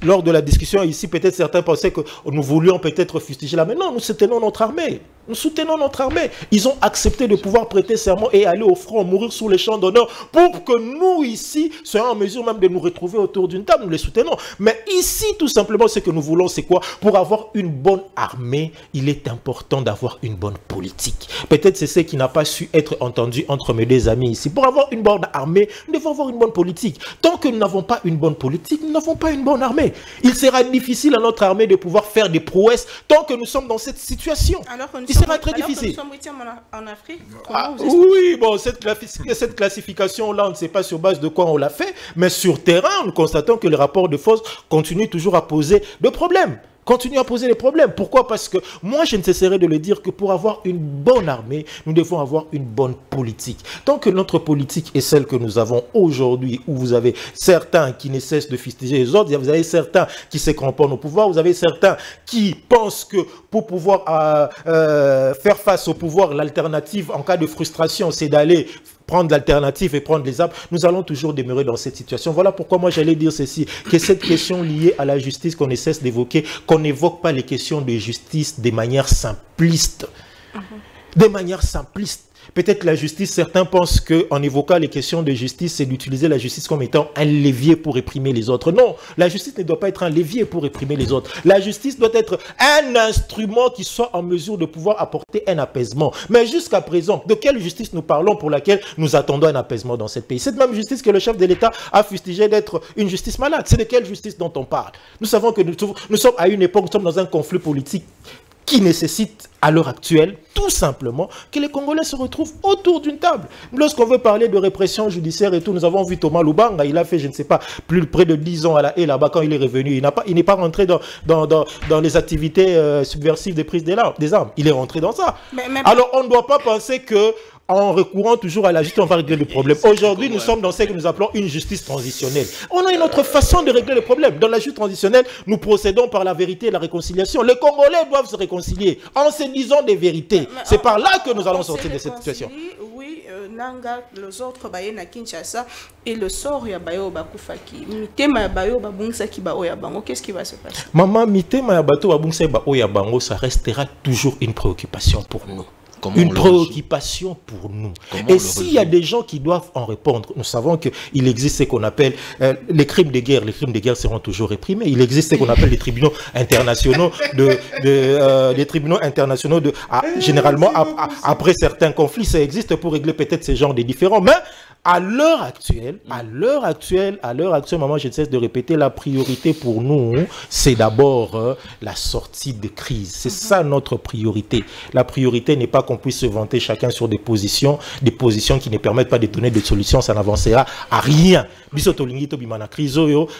lors de la discussion ici, peut-être certains pensaient que nous voulions peut-être fustiger là. Mais non, nous soutenons notre armée. Nous soutenons notre armée. Ils ont accepté de pouvoir prêter serment et aller au front, mourir sur les champs d'honneur pour que nous, ici, soyons en mesure même de nous retrouver autour d'une table. Nous les soutenons. Mais ici, tout simplement, ce que nous voulons, c'est quoi? Pour avoir une bonne armée, il est important d'avoir une bonne politique. Peut-être c'est ce qui n'a pas su être entendu entre mes deux amis ici. Pour avoir une bonne armée, nous devons avoir une bonne politique. Tant que nous n'avons pas une bonne politique, nous n'avons pas une bonne armée. Il sera difficile à notre armée de pouvoir faire des prouesses tant que nous sommes dans cette situation. Il sera très difficile. En Afrique, oui, bon, cette classification-là, on ne sait pas sur base de quoi on l'a fait, mais sur terrain, nous constatons que les rapports de force continuent toujours à poser des problèmes. Continue à poser des problèmes. Pourquoi? Parce que moi, je ne cesserai de le dire que pour avoir une bonne armée, nous devons avoir une bonne politique. Tant que notre politique est celle que nous avons aujourd'hui, où vous avez certains qui ne cessent de fustiger les autres, vous avez certains qui se cramponnent au pouvoir, vous avez certains qui pensent que pour pouvoir faire face au pouvoir, l'alternative en cas de frustration, c'est d'aller prendre l'alternative et prendre les armes, nous allons toujours demeurer dans cette situation. Voilà pourquoi moi j'allais dire ceci, que cette question liée à la justice qu'on ne cesse d'évoquer, qu'on n'évoque pas les questions de justice de manière simpliste. De manière simpliste. Peut-être la justice, certains pensent qu'en évoquant les questions de justice, c'est d'utiliser la justice comme étant un levier pour réprimer les autres. Non, la justice ne doit pas être un levier pour réprimer les autres. La justice doit être un instrument qui soit en mesure de pouvoir apporter un apaisement. Mais jusqu'à présent, de quelle justice nous parlons pour laquelle nous attendons un apaisement dans ce pays? Cette même justice que le chef de l'État a fustigé d'être une justice malade. C'est de quelle justice dont on parle? Nous savons que nous sommes à une époque, nous sommes dans un conflit politique qui nécessite à l'heure actuelle, tout simplement, que les Congolais se retrouvent autour d'une table. Lorsqu'on veut parler de répression judiciaire et tout, nous avons vu Thomas Lubanga, il a fait, je ne sais pas, près de 10 ans à la haie là-bas quand il est revenu. Il n'est pas rentré dans les activités subversives des prises des armes. Il est rentré dans ça. Alors, on ne doit pas penser que en recourant toujours à la justice, on va régler le problème. Aujourd'hui, nous sommes dans ce que nous appelons une justice transitionnelle. On a une autre façon de régler le problème. Dans la justice transitionnelle, nous procédons par la vérité et la réconciliation. Les Congolais doivent se réconcilier en se disant des vérités. C'est par là que nous allons sortir de cette situation. Oui, Nanga, les autres, na Kinshasa, et le sort, ya bayo bakufaki. Mitema ya bayo babungsaki ba oyabango. Qu'est-ce qui va se passer? Maman, mitema ya bato babungsaki ba oyabango, ça restera toujours une préoccupation pour nous. Une préoccupation pour nous. Et s'il y a des gens qui doivent en répondre, nous savons qu'il existe ce qu'on appelle les crimes de guerre. Les crimes de guerre seront toujours réprimés. Il existe ce qu'on appelle les tribunaux internationaux généralement après certains conflits, ça existe pour régler peut-être ces genres de différends. Mais à l'heure actuelle, maman, je ne cesse de répéter, la priorité pour nous, c'est d'abord la sortie de crise. C'est ça notre priorité. La priorité n'est pas qu'on puisse se vanter chacun sur des positions qui ne permettent pas de donner des solutions, ça n'avancera à rien.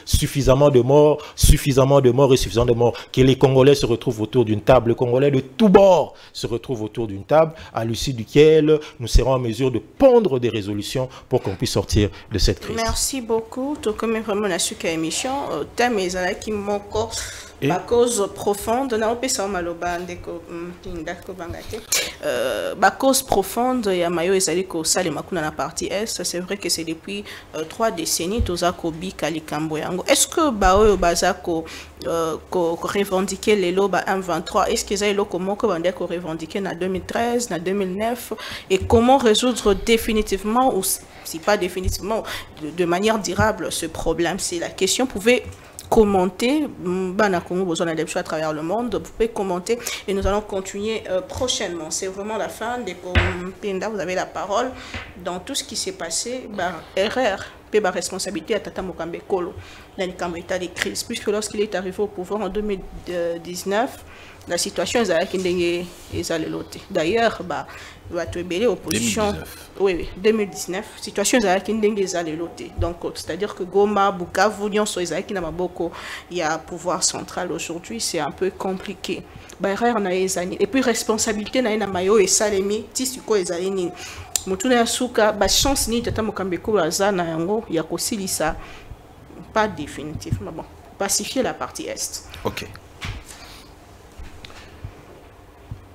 Suffisamment de morts et suffisamment de morts, que les Congolais se retrouvent autour d'une table, les Congolais de tous bords se retrouvent autour d'une table, à l'issue duquel nous serons en mesure de pondre des résolutions pour qu'on puisse sortir de cette crise. Merci beaucoup. Tout comme vraiment la suite émission, thème est qui m'encore. La cause profonde, la cause profonde, il y a mayo ezaliko sale makuna na partie est. C'est vrai que c'est depuis 3 décennies tozako bikalikambo yango. Est-ce que baoyo bazako revendiquer les lots ba M23? Est-ce qu'ils aient comment que bande ko revendiquer na 2013, na 2009 et comment résoudre définitivement ou si pas définitivement de manière durable ce problème? C'est la question. Pouvez commenter, à travers le monde, vous pouvez commenter et nous allons continuer prochainement. C'est vraiment la fin des Pinda, vous avez la parole dans tout ce qui s'est passé. Erreur, responsabilité à Tata Mokambe Kolo dans le état de crise, puisque lorsqu'il est arrivé au pouvoir en 2019, la situation est allée l'autre. D'ailleurs, opposition. 2019, situation est allée l'autre. Donc, c'est-à-dire que Goma, Bukavu, il y a pouvoir central aujourd'hui, c'est un peu compliqué. Et puis, responsabilité, et Salemi, Tisuko et Zalini. Mutuna Suka, chance ni Tata Mokambeko Azana Yango, il y a aussi ça. Pas définitivement. Bon, pacifier la partie est. Ok.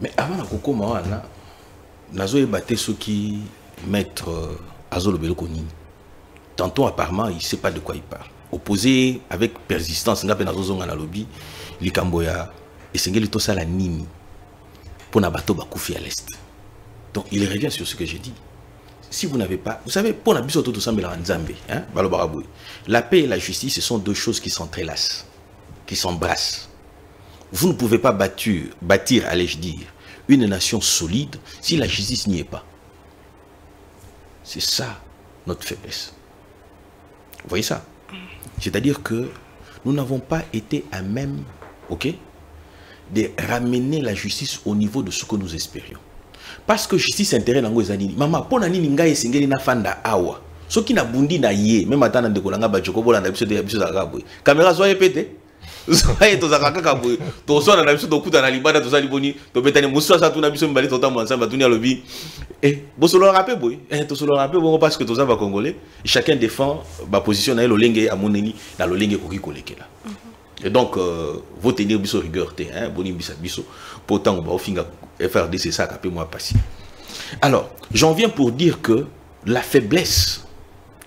Mais avant la Koko Moana, Nazo est battu ceux qui mettent Azolo Belokoni. Tantôt, apparemment, il ne sait pas de quoi il parle. Opposé avec persistance, Nazo Zonga na lobby, Likamboya, et Sengeli Tosa la Nini. pour Nabato Bakoufi à l'Est. Donc il revient sur ce que j'ai dit. Si vous n'avez pas, vous savez, pour Nabiso Toto Sambela Nzambe, la paix et la justice, ce sont deux choses qui s'entrelacent, qui s'embrassent. Vous ne pouvez pas bâtir, allais-je dire, une nation solide si la justice n'y est pas. C'est ça notre faiblesse. Vous voyez ça? C'est-à-dire que nous n'avons pas été à même, ok, de ramener la justice au niveau de ce que nous espérions. Parce que justice intérêt nango ezanini. Mama, pona nini ngai esengeli na fanda awa. Soki na bundi na ye, même atana ndeko nanga bajoko bola na biso de biso za kabwe. Caméra soye pété. Soye to za kaka kabwe. To so na biso to kuta na libanda to sali boni, to betani musa sa tuna biso mbali to tamu ensemble tuni alobi. Bo solo rapé boy. To solo rapé bon parce que to za ba congolais, chacun défend ba position na lolenge amoneni na lolenge koki kolekela. Et donc, vous tenir biso rigueur, hein, boni biso, pourtant, on va au finga FRD, c'est ça qui moi passé. Alors, j'en viens pour dire que la faiblesse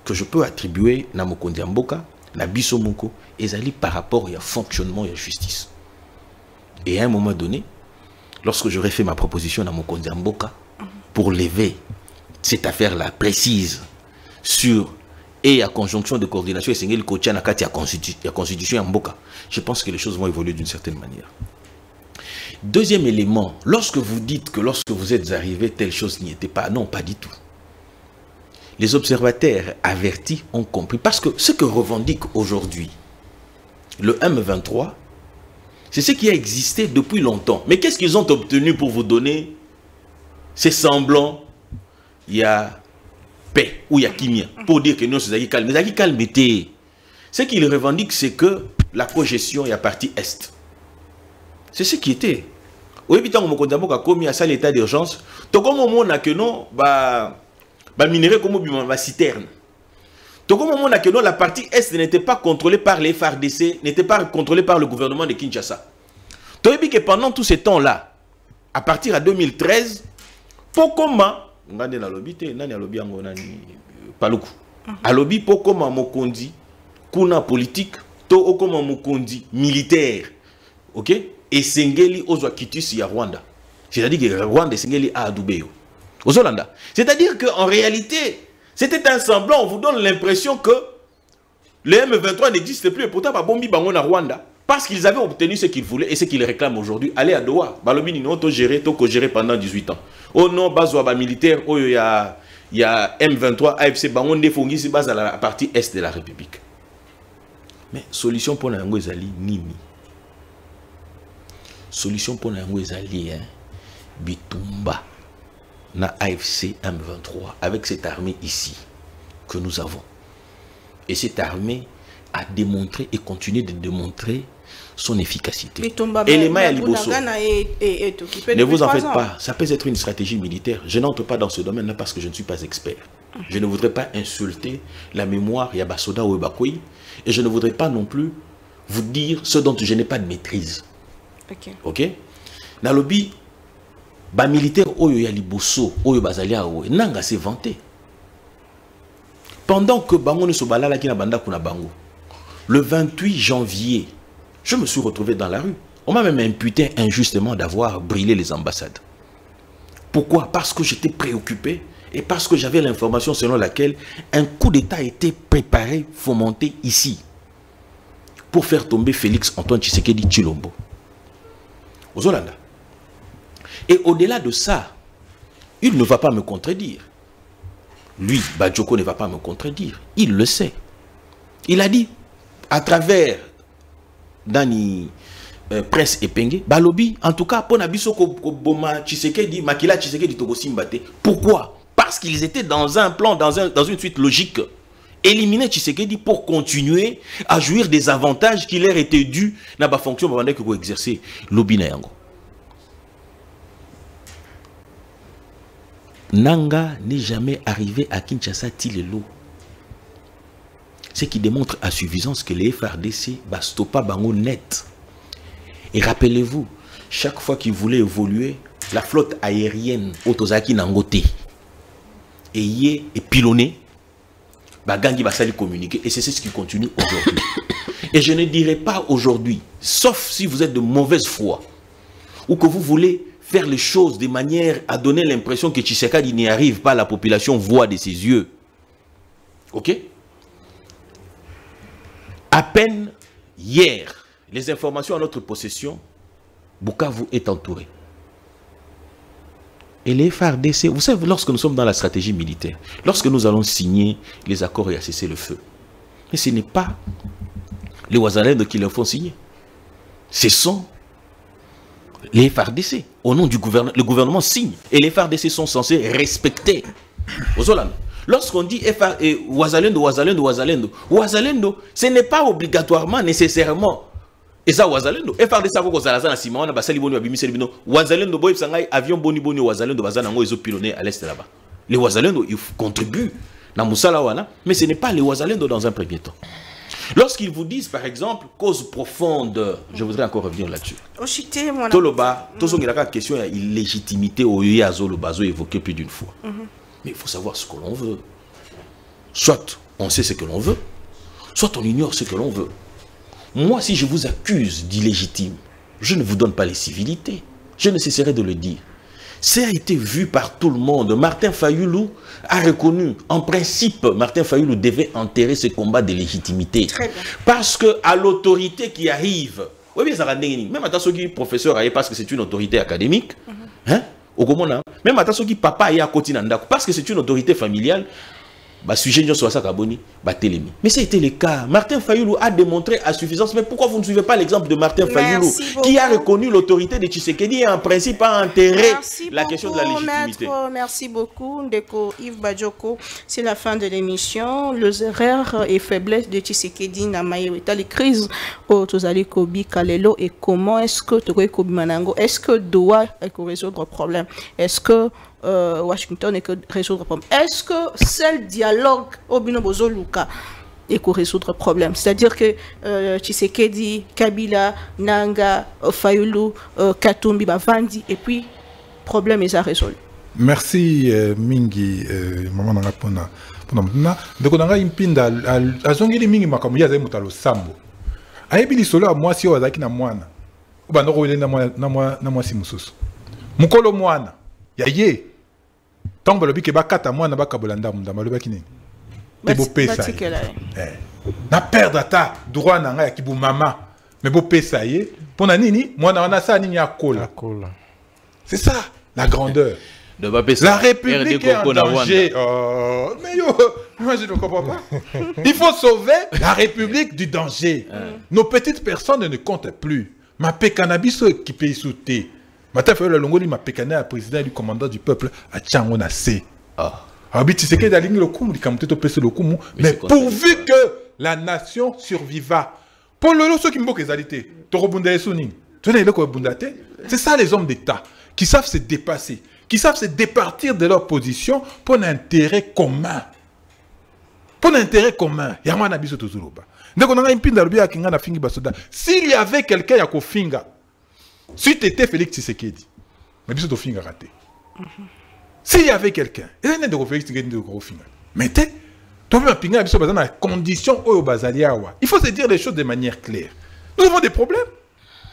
que je peux attribuer à Mokondi Mboka, na biso moko, est par rapport au fonctionnement et à la justice. Et à un moment donné, lorsque j'aurais fait ma proposition à Mokondi Mboka pour lever cette affaire-là précise sur et à conjonction de coordination et Sengeli Kotia Nakati à constitution en Mboka, je pense que les choses vont évoluer d'une certaine manière. Deuxième élément, lorsque vous dites que lorsque vous êtes arrivé, telle chose n'y était pas, non, pas du tout. Les observateurs avertis ont compris, parce que ce que revendique aujourd'hui le M23, c'est ce qui a existé depuis longtemps. Mais qu'est-ce qu'ils ont obtenu pour vous donner ces semblants? Il y a paix ou il y a kimia pour dire que non, c'est calme. Mais c'est calme. Ce qu'ils revendiquent, c'est que la cogestion est à partie est. C'est ce qui était. Oui, puis tant qu'on a commis à ça l'état d'urgence, tout comme on a que non, minerai comme ma citerne. Tout comme on a que non, la partie est n'était pas contrôlée par les FARDC, n'était pas contrôlée par le gouvernement de Kinshasa. Tout et puis que pendant tout ce temps-là, à partir de 2013, pour comment ngande na lobby te nani alobi yango nani paluku alobi po koma mokondi kuna politique to okoma mokondi militaire, ok, et sengeli ozwa kitisi ya Rwanda, c'est-à-dire que Rwanda sengeli a adubeyo ozolanda, c'est-à-dire que en réalité c'était un semblant. On vous donne l'impression que le M23 n'existe plus et pourtant pas bombi bango na Rwanda parce qu'ils avaient obtenu ce qu'ils voulaient et ce qu'ils réclament aujourd'hui. Allez à Doha, balobi ni non to gérer to co-gérer pendant 18 ans. Oh non, bazwa ba militaire, oh il y a M23, AFC bango ndefongi si base à la partie est de la République. Mais solution pour na yango ezali nini? Solution pour na yango ezali bitumba na AFC M23 avec cette armée ici que nous avons. Et cette armée a démontré et continue de démontrer son efficacité. Ne vous en faites pas, ça peut être une stratégie militaire. Je n'entre pas dans ce domaine-là parce que je ne suis pas expert. Je ne voudrais pas insulter la mémoire Yabasoda ou Ebakoui et je ne voudrais pas non plus vous dire ce dont je n'ai pas de maîtrise. Ok? Nalobi, ba militaire oyo ya liboso oyo bazalia oyo nanga s'est vanté. Pendant que bango ne sobalala ki na banda kuna bango, le 28 janvier, je me suis retrouvé dans la rue. On m'a même imputé injustement d'avoir brûlé les ambassades. Pourquoi? Parce que j'étais préoccupé et parce que j'avais l'information selon laquelle un coup d'État était préparé, fomenté ici pour faire tomber Félix Antoine Tshisekedi Tshilombo. Aux Hollanda. Et au-delà de ça, il ne va pas me contredire. Lui, Badjoko ne va pas me contredire. Il le sait. Il a dit, à travers Dani Prince Epenge, Balobi, en tout cas, pour Nabiso Koboma Tshisekedi, Makila Tshisekedi Togo Simbate. Pourquoi? Parce qu'ils étaient dans un plan, dans une suite logique. Éliminer Tshisekedi pour continuer à jouir des avantages qui leur étaient dus dans la fonction que vous exercez Lobby Nayango. Nanga n'est jamais arrivé à Kinshasa Tilelo. Ce qui démontre à suffisance que les FRDC bastopa bango net. Et rappelez-vous, chaque fois qu'ils voulaient évoluer, la flotte aérienne Otozaki Nangote et yé et pilonné, bagangi basali communiquer et c'est ce qui continue aujourd'hui. Et je ne dirais pas aujourd'hui, sauf si vous êtes de mauvaise foi ou que vous voulez faire les choses de manière à donner l'impression que Tshisekedi n'y arrive pas, la population voit de ses yeux. Ok? À peine hier, les informations à notre possession, Bukavu est entouré. Et les FARDC, vous savez, lorsque nous sommes dans la stratégie militaire, lorsque nous allons signer les accords et à cesser le feu, mais ce n'est pas les Ouazalènes qui leur font signer. Ce sont les FARDC. Au nom du gouvernement, le gouvernement signe. Et les FARDC sont censés respecter. Lorsqu'on dit Ouazalendo, Ouazalendo, ce n'est pas obligatoirement, nécessairement. Et ça, Ouazalendo. FARDC, Ouazalendo, avion boni Ouazalendo, ils ont pilonné à l'est là-bas. Les Ouazalendo, ils contribuent dans Moussalawana, mais ce n'est pas les Ouazalendo dans un premier temps. Lorsqu'ils vous disent, par exemple, cause profonde, je voudrais encore revenir là-dessus. Toloba, la question de l'illégitimité au Yazolobazo évoquée plus d'une fois. Mais il faut savoir ce que l'on veut. Soit on sait ce que l'on veut, soit on ignore ce que l'on veut. Moi, si je vous accuse d'illégitime, je ne vous donne pas les civilités. Je ne cesserai de le dire. Ça a été vu par tout le monde. Martin Fayoulou a reconnu, en principe, Martin Fayoulou devait enterrer ce combat de légitimité. Parce que à l'autorité qui arrive, même à Tassoki, professeur, parce que c'est une autorité académique, même à Tassoki, papa est à côté parce que c'est une autorité familiale, sujet de mais c'était le cas. Martin Fayoulou a démontré à suffisance. Mais pourquoi vous ne suivez pas l'exemple de Martin Fayoulou qui a reconnu l'autorité de Tshisekedi et en principe a enterré la question de la légitimité. Maître, merci beaucoup Ndeko Yves Badioko. C'est la fin de l'émission. Les erreurs et faiblesses de Tshisekedi na maïweta les crises au Tozali Kobi Kalelo et comment est-ce que Togoy Kobi Manango est-ce que doit résoudre le problème? Est-ce que Washington est que résoudre le problème? Est-ce que c'est le dialogue au Binobozo Luka et qu'on résoudre le problème? C'est-à-dire que Tshisekedi, Kabila, Nanga, Fayoulou, Katumbi, Bavandi, et puis problème est à résoudre. Merci Mingi, maman Nangapona. Donc on a impinda azongeli mingi makamu ya mutalo sambo. Ayebili solo moi si ozaki na mwana. Bando ko na moi si mususu. Mukolo mwana. Yaye. Tant que ke bakata mwana bakabolanda munda malobaki nini. Te bo pesa. Na perdre ta droit na nga ya kibu mama. Mais bo pesa ye. Pona nini mwana wana sa nini akola. C'est ça la grandeur. La République est en danger. Oh, mais yo, moi je ne comprends pas. Il faut sauver la République du danger. Nos petites personnes ne comptent plus. Ma cannabis qui peut sauter. Ma tête fait le longoli ma pécané à président du commandant du peuple à Tchangona C. Mais pourvu que la nation surviva. Pour le lot, ceux qui m'ont égalité. C'est ça les hommes d'État qui savent se dépasser, qui savent se départir de leur position pour un intérêt commun. Pour un intérêt commun. S'il y avait quelqu'un qui a Kofinga, si tu étais Félix Tshisekedi, mais tu as raté. S'il y avait quelqu'un, il y a des Félix Tshisekedi qui mais tu as condition il faut se dire les choses de manière claire. Nous avons des problèmes.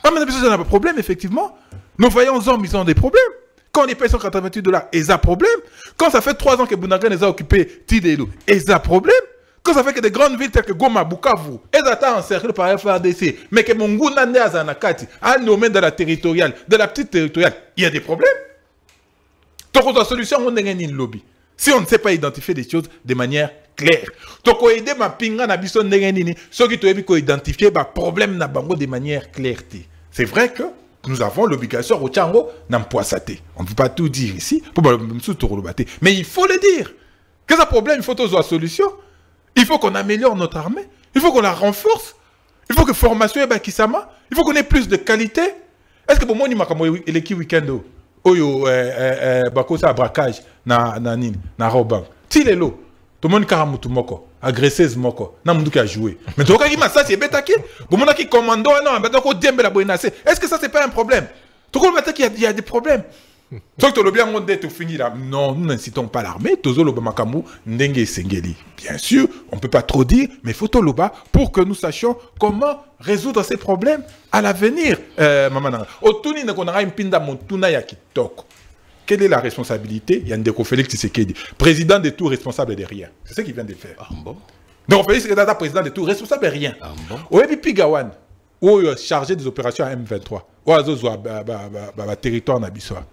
On a des problèmes, effectivement. Nos voyants hommes, ils ont des problèmes. Quand les paye $188, ils ont des problèmes. Quand ça fait 3 ans que Bounagan les a occupés, Tidelo, ils ont des problèmes. Quand ça fait que des grandes villes telles que Goma, Bukavu, elles attendent encerclées par FARDC, mais que Monguna n'est à Zanakati, à nommer de la territoriale, de la petite territoriale, il y a des problèmes. Donc, la solution, on est un lobby. Si on ne sait pas identifier des choses de manière claire. Donc, on aider ma pinga na bison ndengenini, ceux qui doivent identifier le problème na bango de manière claire. C'est vrai que nous avons l'obligation au Tchango n'empoissater. On ne peut pas tout dire ici, mais il faut le dire. Que ce problème, il faut trouver une solution. Il faut qu'on améliore notre armée. Il faut qu'on la renforce. Il faut que formation est bakisama. Il faut qu'on ait plus de qualité. Est-ce que pour moi, il y a un week-end oyo bakosa braquage na robank. Tilelo. Tout le monde karamutu moko, agresseuse moko, na mundu qui a joué. Mais tout le monde c'est betaki. Pour mon qui commando non, mais donc dembe la boinase. Est-ce que ça c'est pas un problème? Tout le monde qu'il y a des problèmes. Sauf que le bien monde est fini là. Non, nous n'incitons pas l'armée. Tozo loba makamu ndenge sengeli. Bien sûr, on peut pas trop dire, mais faut loba pour que nous sachions comment résoudre ces problèmes à l'avenir. Maman, otuni ne konara impinda montuna ya kitoko. Quelle est la responsabilité? Il y a Ndeko Félix Tshisekedi, président de tout, responsable de rien. C'est ce qu'il vient de faire. Ah bon? Donc Félix Tshisekedi, président de tout, responsable de rien. Ah bon? Oebi Pigawan, ou chargé des opérations à M23, ou à territoire Nabissoa.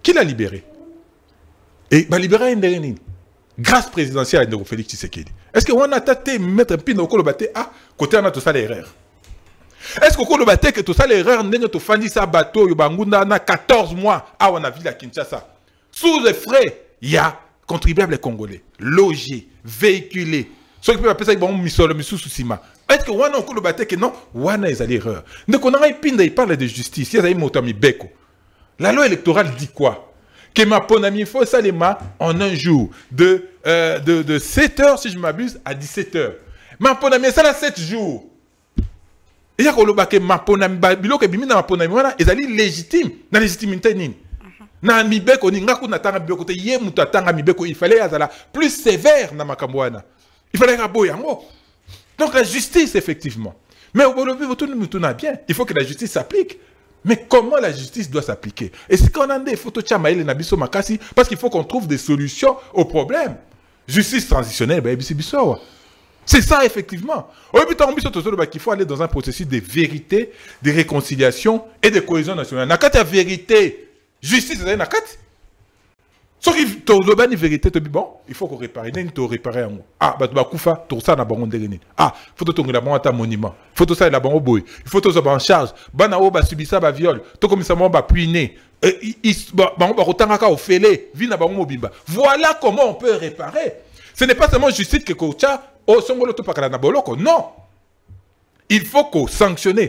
Qui l'a libéré? Et libéré Nderenin. Grâce présidentielle à Ndeko Félix Tshisekedi. Est-ce que on a tâté mettre un pin au col baté? Ah, côté on a tout ça l'erreur. Est-ce que le bateau que tout ça l'erreur n'est que fandi sa bateau yobangunda na 14 mois à on a vu la Kinshasa sous les frais il y a contribuables congolais logés véhiculés ceux qui peuvent appeler ça bon misolo misu susima. Est-ce que on a le bateau que non on a l'erreur ne qu'on a ipinda il parle de justice il y a motami beko la loi électorale dit quoi que ma ponami faut ça les ma en un jour de 7h si je m'abuse à 17h ma ponami ça là 7 jours. Il y a que ma ponami biloko bimina ma ponami wana ezali légitime na légitimité nini na mibeko ni ngaku na tanga bibeko te ye mutu atanga mibeko il fallait azala plus sévère na makambo wana il fallait rabo yango donc la justice effectivement mais au bout de tout n'a bien il faut que la justice s'applique mais comment la justice doit s'appliquer et c'est qu'on a des photos chamaïle na biso makasi parce qu'il faut qu'on trouve des solutions aux problèmes justice transitionnelle ba biso. C'est ça, effectivement. Il faut aller dans un processus de vérité, de réconciliation et de cohésion nationale. Nakati a vérité, justice, c'est nakati. Sauf qu'il y a une vérité, bon, il faut qu'on répare. Il faut réparer. Ah, bah, tu vas koufa, tu vas bangon derrière. Ah, il faut que tu aies un monument. Il faut que tu aies un boy. Il faut que tu aies en charge. Bana o ba subisa ba viol. Tu comme ça ba puiner. Voilà comment on peut réparer. Ce n'est pas seulement justice que Kocha. Non. Il faut qu'on sanctionne,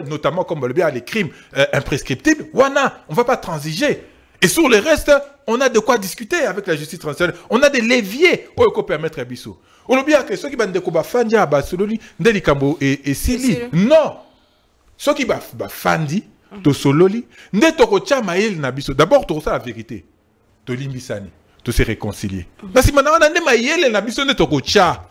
notamment comme les crimes imprescriptibles. On ne va pas transiger. Et sur le reste, on a de quoi discuter avec la justice transitionnelle. On a des leviers qui permettre à Bissou. On oublie que ceux qui ont des combats Fandja, Basololi, Ndelikambo et Sili. Non. Ceux qui ont Fandi, Tosololi, Ndetoko Maïl Nabiso. D'abord, tu as la vérité. Tolimbisani. De se réconcilier. Parce que maintenant, on a des maïels na biso ne toko cha.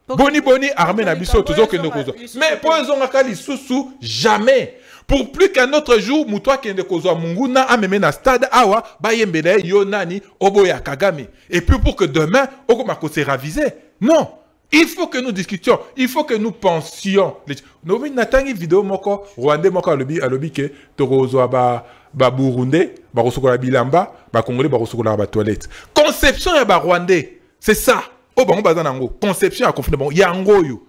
Boni armée na biso toujours que nous causons. Mais pour les onakali sous jamais. Pour plus qu'un autre jour, moutoua qui ne cause munguna a même na stade awa ba yembele yonani oboya Kagame. Et puis pour que demain okomako se raviser. Non. Il faut que nous discutions, il faut que nous pensions. Nous avons une vidéo moko Rwandais moko alobi que torozo ba Burundais, ba rosokola bilamba, ba Congolais ba rosokola ba toilette. Conception ya ba Rwandais, c'est ça. Oh bango bazanango, conception ya conflit bon yango yo.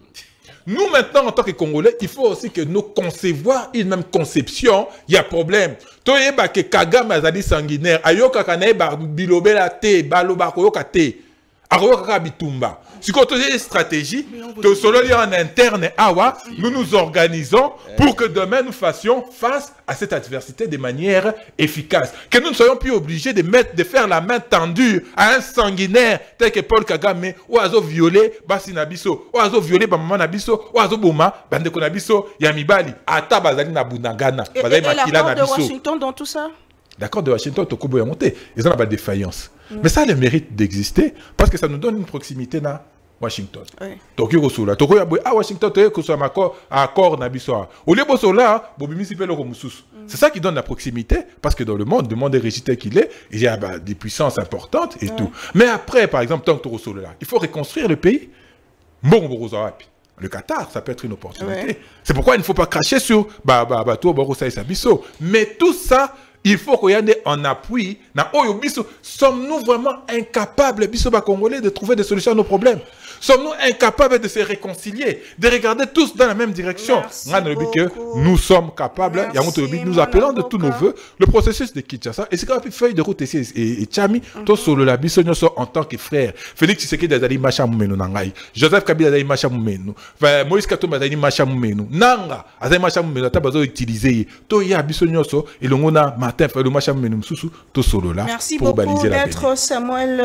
Nous maintenant en tant que Congolais, il faut aussi que nous concevoir une même conception, il y a problème. Toyeba que Kagame azali sanguinaire, ayoka kanae ba bilobela te, baloba koyoka te. Aroyoka bitumba. Si on a une stratégie, en interne, nous nous organisons pour que demain nous fassions face à cette adversité de manière efficace. Que nous ne soyons plus obligés de faire la main tendue à un sanguinaire tel que Paul Kagame, ou à violé Basi Nabiso, ou à violé Maman Nabiso, ou à Boma, Bandeko Nabiso, Yamibali, Ata Bazali Nabunagana, Bazali Makila Nabiso. Et l'accord de Washington dans tout ça? L'accord de Washington, Tokubo est monté. Ils ont pas de défaillance. Mais ça a le mérite d'exister parce que ça nous donne une proximité na Washington. Tokyo Kosula. Tokyo Yaboui à Washington, Tokyo Kosula accord Nabisoa. Au lieu de cela, Bobimi Sipelo Romusus. C'est ça qui donne la proximité parce que dans le monde est riche qu'il est, il y a des puissances importantes et tout. Mais après, par exemple, tant que Tokyo Kosula, il faut reconstruire le pays. Bon, le Qatar, ça peut être une opportunité. C'est pourquoi il ne faut pas cracher sur mais tout ça, il faut qu'on y ait en appui. Sommes-nous vraiment incapables, Congolais, de trouver des solutions à nos problèmes? Sommes-nous incapables de se réconcilier, de regarder tous dans la même direction? Nous sommes capables, nous appelons de tous nos voeux le processus de Kinshasa. Et c'est quand même feuille de route ici et Tchami, tous sur la Bissonio en tant que frère. Félix Tshisekedi Azali Macha Moumenu Nangai, Joseph Kabila Azali Macha Moumenu, Moïse Katumbi Azali Macha Moumenu, Nanga Azali Macha Moumenu, Tabazo utilisé, Toya Bissonio et l'ongona Martin Fayulu Macham Menumsusu to solo là. Merci pour beaucoup d'être Samuel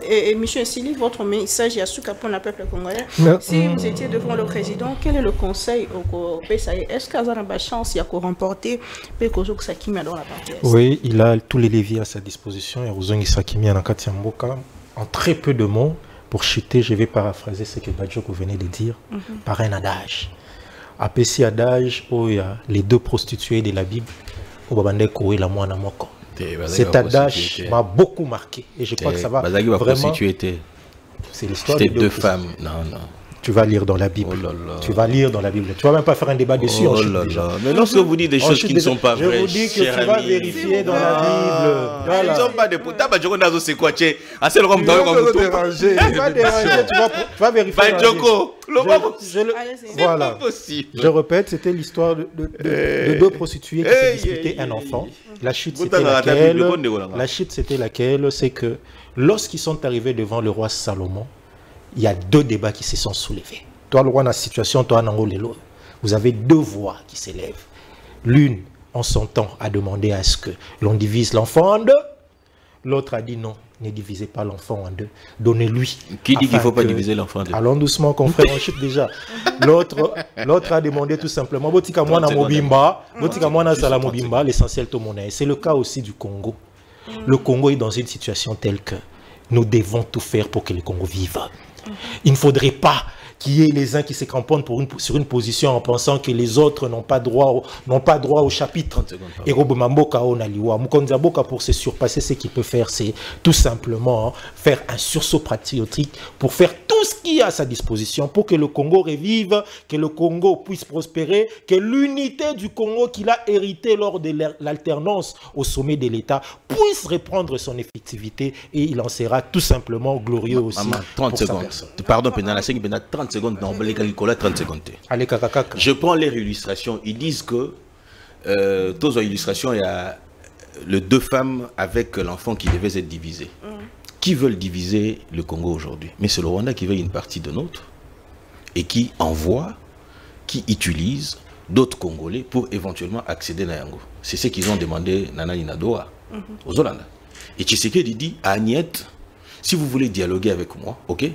et Michel Sili, votre message à Souka pour le peuple congolais. Si vous étiez devant le président, quel est le conseil au PSAE? Est-ce qu'il y a une chance de remporter Pekozo Sakimi dans la partie? Oui, il a tous les leviers à sa disposition. Et Rozongi Sakimi en Mboka, en très peu de mots, pour chuter, je vais paraphraser ce que Badjoko venait de dire, par un adage. À Pessi adage, où il y a les deux prostituées de la Bible, où Babande Koué la moine moko. Cet adage m'a beaucoup marqué. Et je crois que ça va vraiment... C'est l'histoire de deux femmes. Non. Tu vas lire dans la Bible. Oh là là. Tu vas lire dans la Bible. Tu vas même pas faire un débat dessus. Oh là là. Mais lorsque vous dites des choses qui ne sont pas vraies, je vous dis que tu vas vérifier dans la Bible. Voilà. Ils ne sont pas des putas. C'est quoi? Tu vas déranger. Tu vas vérifier. Voilà. Possible. Je répète, c'était l'histoire de deux prostituées qui se disputaient un enfant. La chute, c'était laquelle? La chute, c'était laquelle? C'est que lorsqu'ils sont arrivés devant le roi Salomon, il y a deux débats qui se sont soulevés. Toi, le roi, dans la situation, toi, Nangolelo, vous avez deux voix qui s'élèvent. L'une, en son temps, a demandé à ce que l'on divise l'enfant en deux. L'autre a dit non, ne divisez pas l'enfant en deux. Donnez-lui. Qui dit qu'il ne faut pas diviser l'enfant en deux? Allons doucement, confrère, on chute déjà. L'autre a demandé tout simplement, Botika Mwana Mobimba, Botika Mwana Salamobimba, l'essentiel tout monnaie. C'est le cas aussi du Congo. Le Congo est dans une situation telle que nous devons tout faire pour que le Congo vive. Il ne faudrait pas qu'il y ait les uns qui se cramponnent sur une position en pensant que les autres n'ont pas droit au chapitre. Et Robomamboka Onaliwa, Mukonzaboka, pour se surpasser, ce qu'il peut faire, c'est tout simplement faire un sursaut patriotique pour faire tout ce qu'il y a à sa disposition pour que le Congo revive, que le Congo puisse prospérer, que l'unité du Congo qu'il a hérité lors de l'alternance au sommet de l'État puisse reprendre son effectivité et il en sera tout simplement glorieux aussi. 30 secondes. Pardon, pendant la 5 minutes, 30 secondes, non, 30 secondes. Allez, je prends leur illustration. Ils disent que, tous en illustration, il y a les deux femmes avec l'enfant qui devait être divisé. Qui veulent diviser le Congo aujourd'hui? Mais c'est le Rwanda qui veut une partie de notre et qui envoie, qui utilise d'autres Congolais pour éventuellement accéder à Yango. C'est ce qu'ils ont demandé Nana Inadoa aux Hollandais. Et Tshisekedi dit à Agnette, si vous voulez dialoguer avec moi, ok,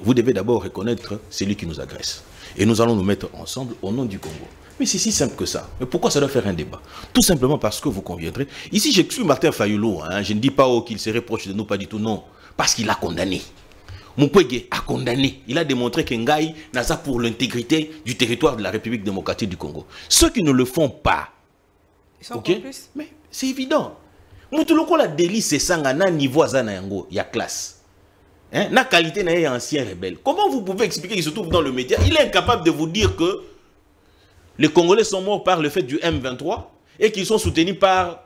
vous devez d'abord reconnaître celui qui nous agresse. Et nous allons nous mettre ensemble au nom du Congo. Mais c'est si simple que ça. Mais pourquoi ça doit faire un débat? Tout simplement parce que vous conviendrez. Ici, j'exclus Martin Fayulu. Je ne dis pas qu'il serait proche de nous, pas du tout, non. Parce qu'il a condamné. Mukwege a condamné. Il a démontré qu'Ngaï n'a ça pour l'intégrité du territoire de la République démocratique du Congo. Ceux qui ne le font pas, mais c'est évident. Moutuloko la délice, c'est ça, na niveau il y a classe. La qualité n'a ancien rebelle. Comment vous pouvez expliquer qu'il se trouve dans le média? Il est incapable de vous dire que les Congolais sont morts par le fait du M23 et qu'ils sont soutenus par...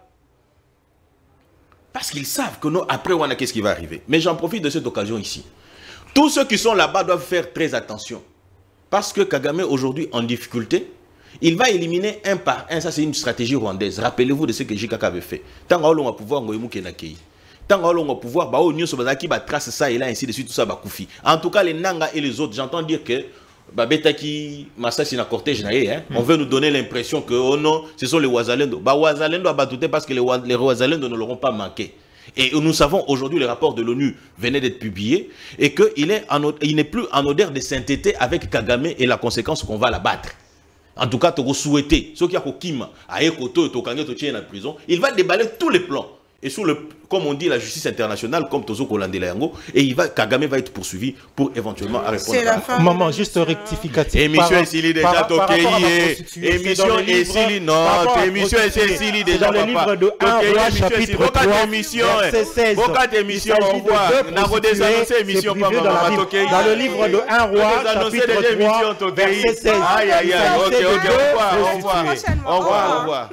Parce qu'ils savent que nous, après, qu'est-ce qui va arriver. Mais j'en profite de cette occasion ici. Tous ceux qui sont là-bas doivent faire très attention. Parce que Kagame, aujourd'hui, en difficulté, il va éliminer un par un. Ça, c'est une stratégie rwandaise. Rappelez-vous de ce que JKK avait fait. Tant qu'on va pouvoir, tant qu'on va pouvoir, trace ça et là, ainsi de suite, tout ça, koufi. En tout cas, les Nanga et les autres, j'entends dire que Betaki Massassi na cortège on veut nous donner l'impression que oh non, ce sont les Ouazalendo. Ouazalendo a battu parce que les Ouazalendo ne l'auront pas manqué. Et nous savons aujourd'hui, le rapport de l'ONU venait d'être publié et qu'il n'est plus en odeur de sainteté avec Kagame et la conséquence qu'on va la battre. En tout cas, tu as souhaité, ceux qui ont Kima, à Ekoto et Tokangé, tu es en prison, il va déballer tous les plans. Et sous le, comme on dit, la justice internationale, comme Tozo Kolandela Yango, et Kagame va être poursuivi pour éventuellement répondre à... Maman, juste rectificatif. Émission Essili déjà toqué. Émission Essili, non, émission Essili déjà. Dans le livre de 1 roi chapitre 3, verset 16. Émission, au revoir. Dans le livre de 1 roi chapitre 3, verset 16. Aïe, aïe, aïe, ok, au revoir. Au revoir.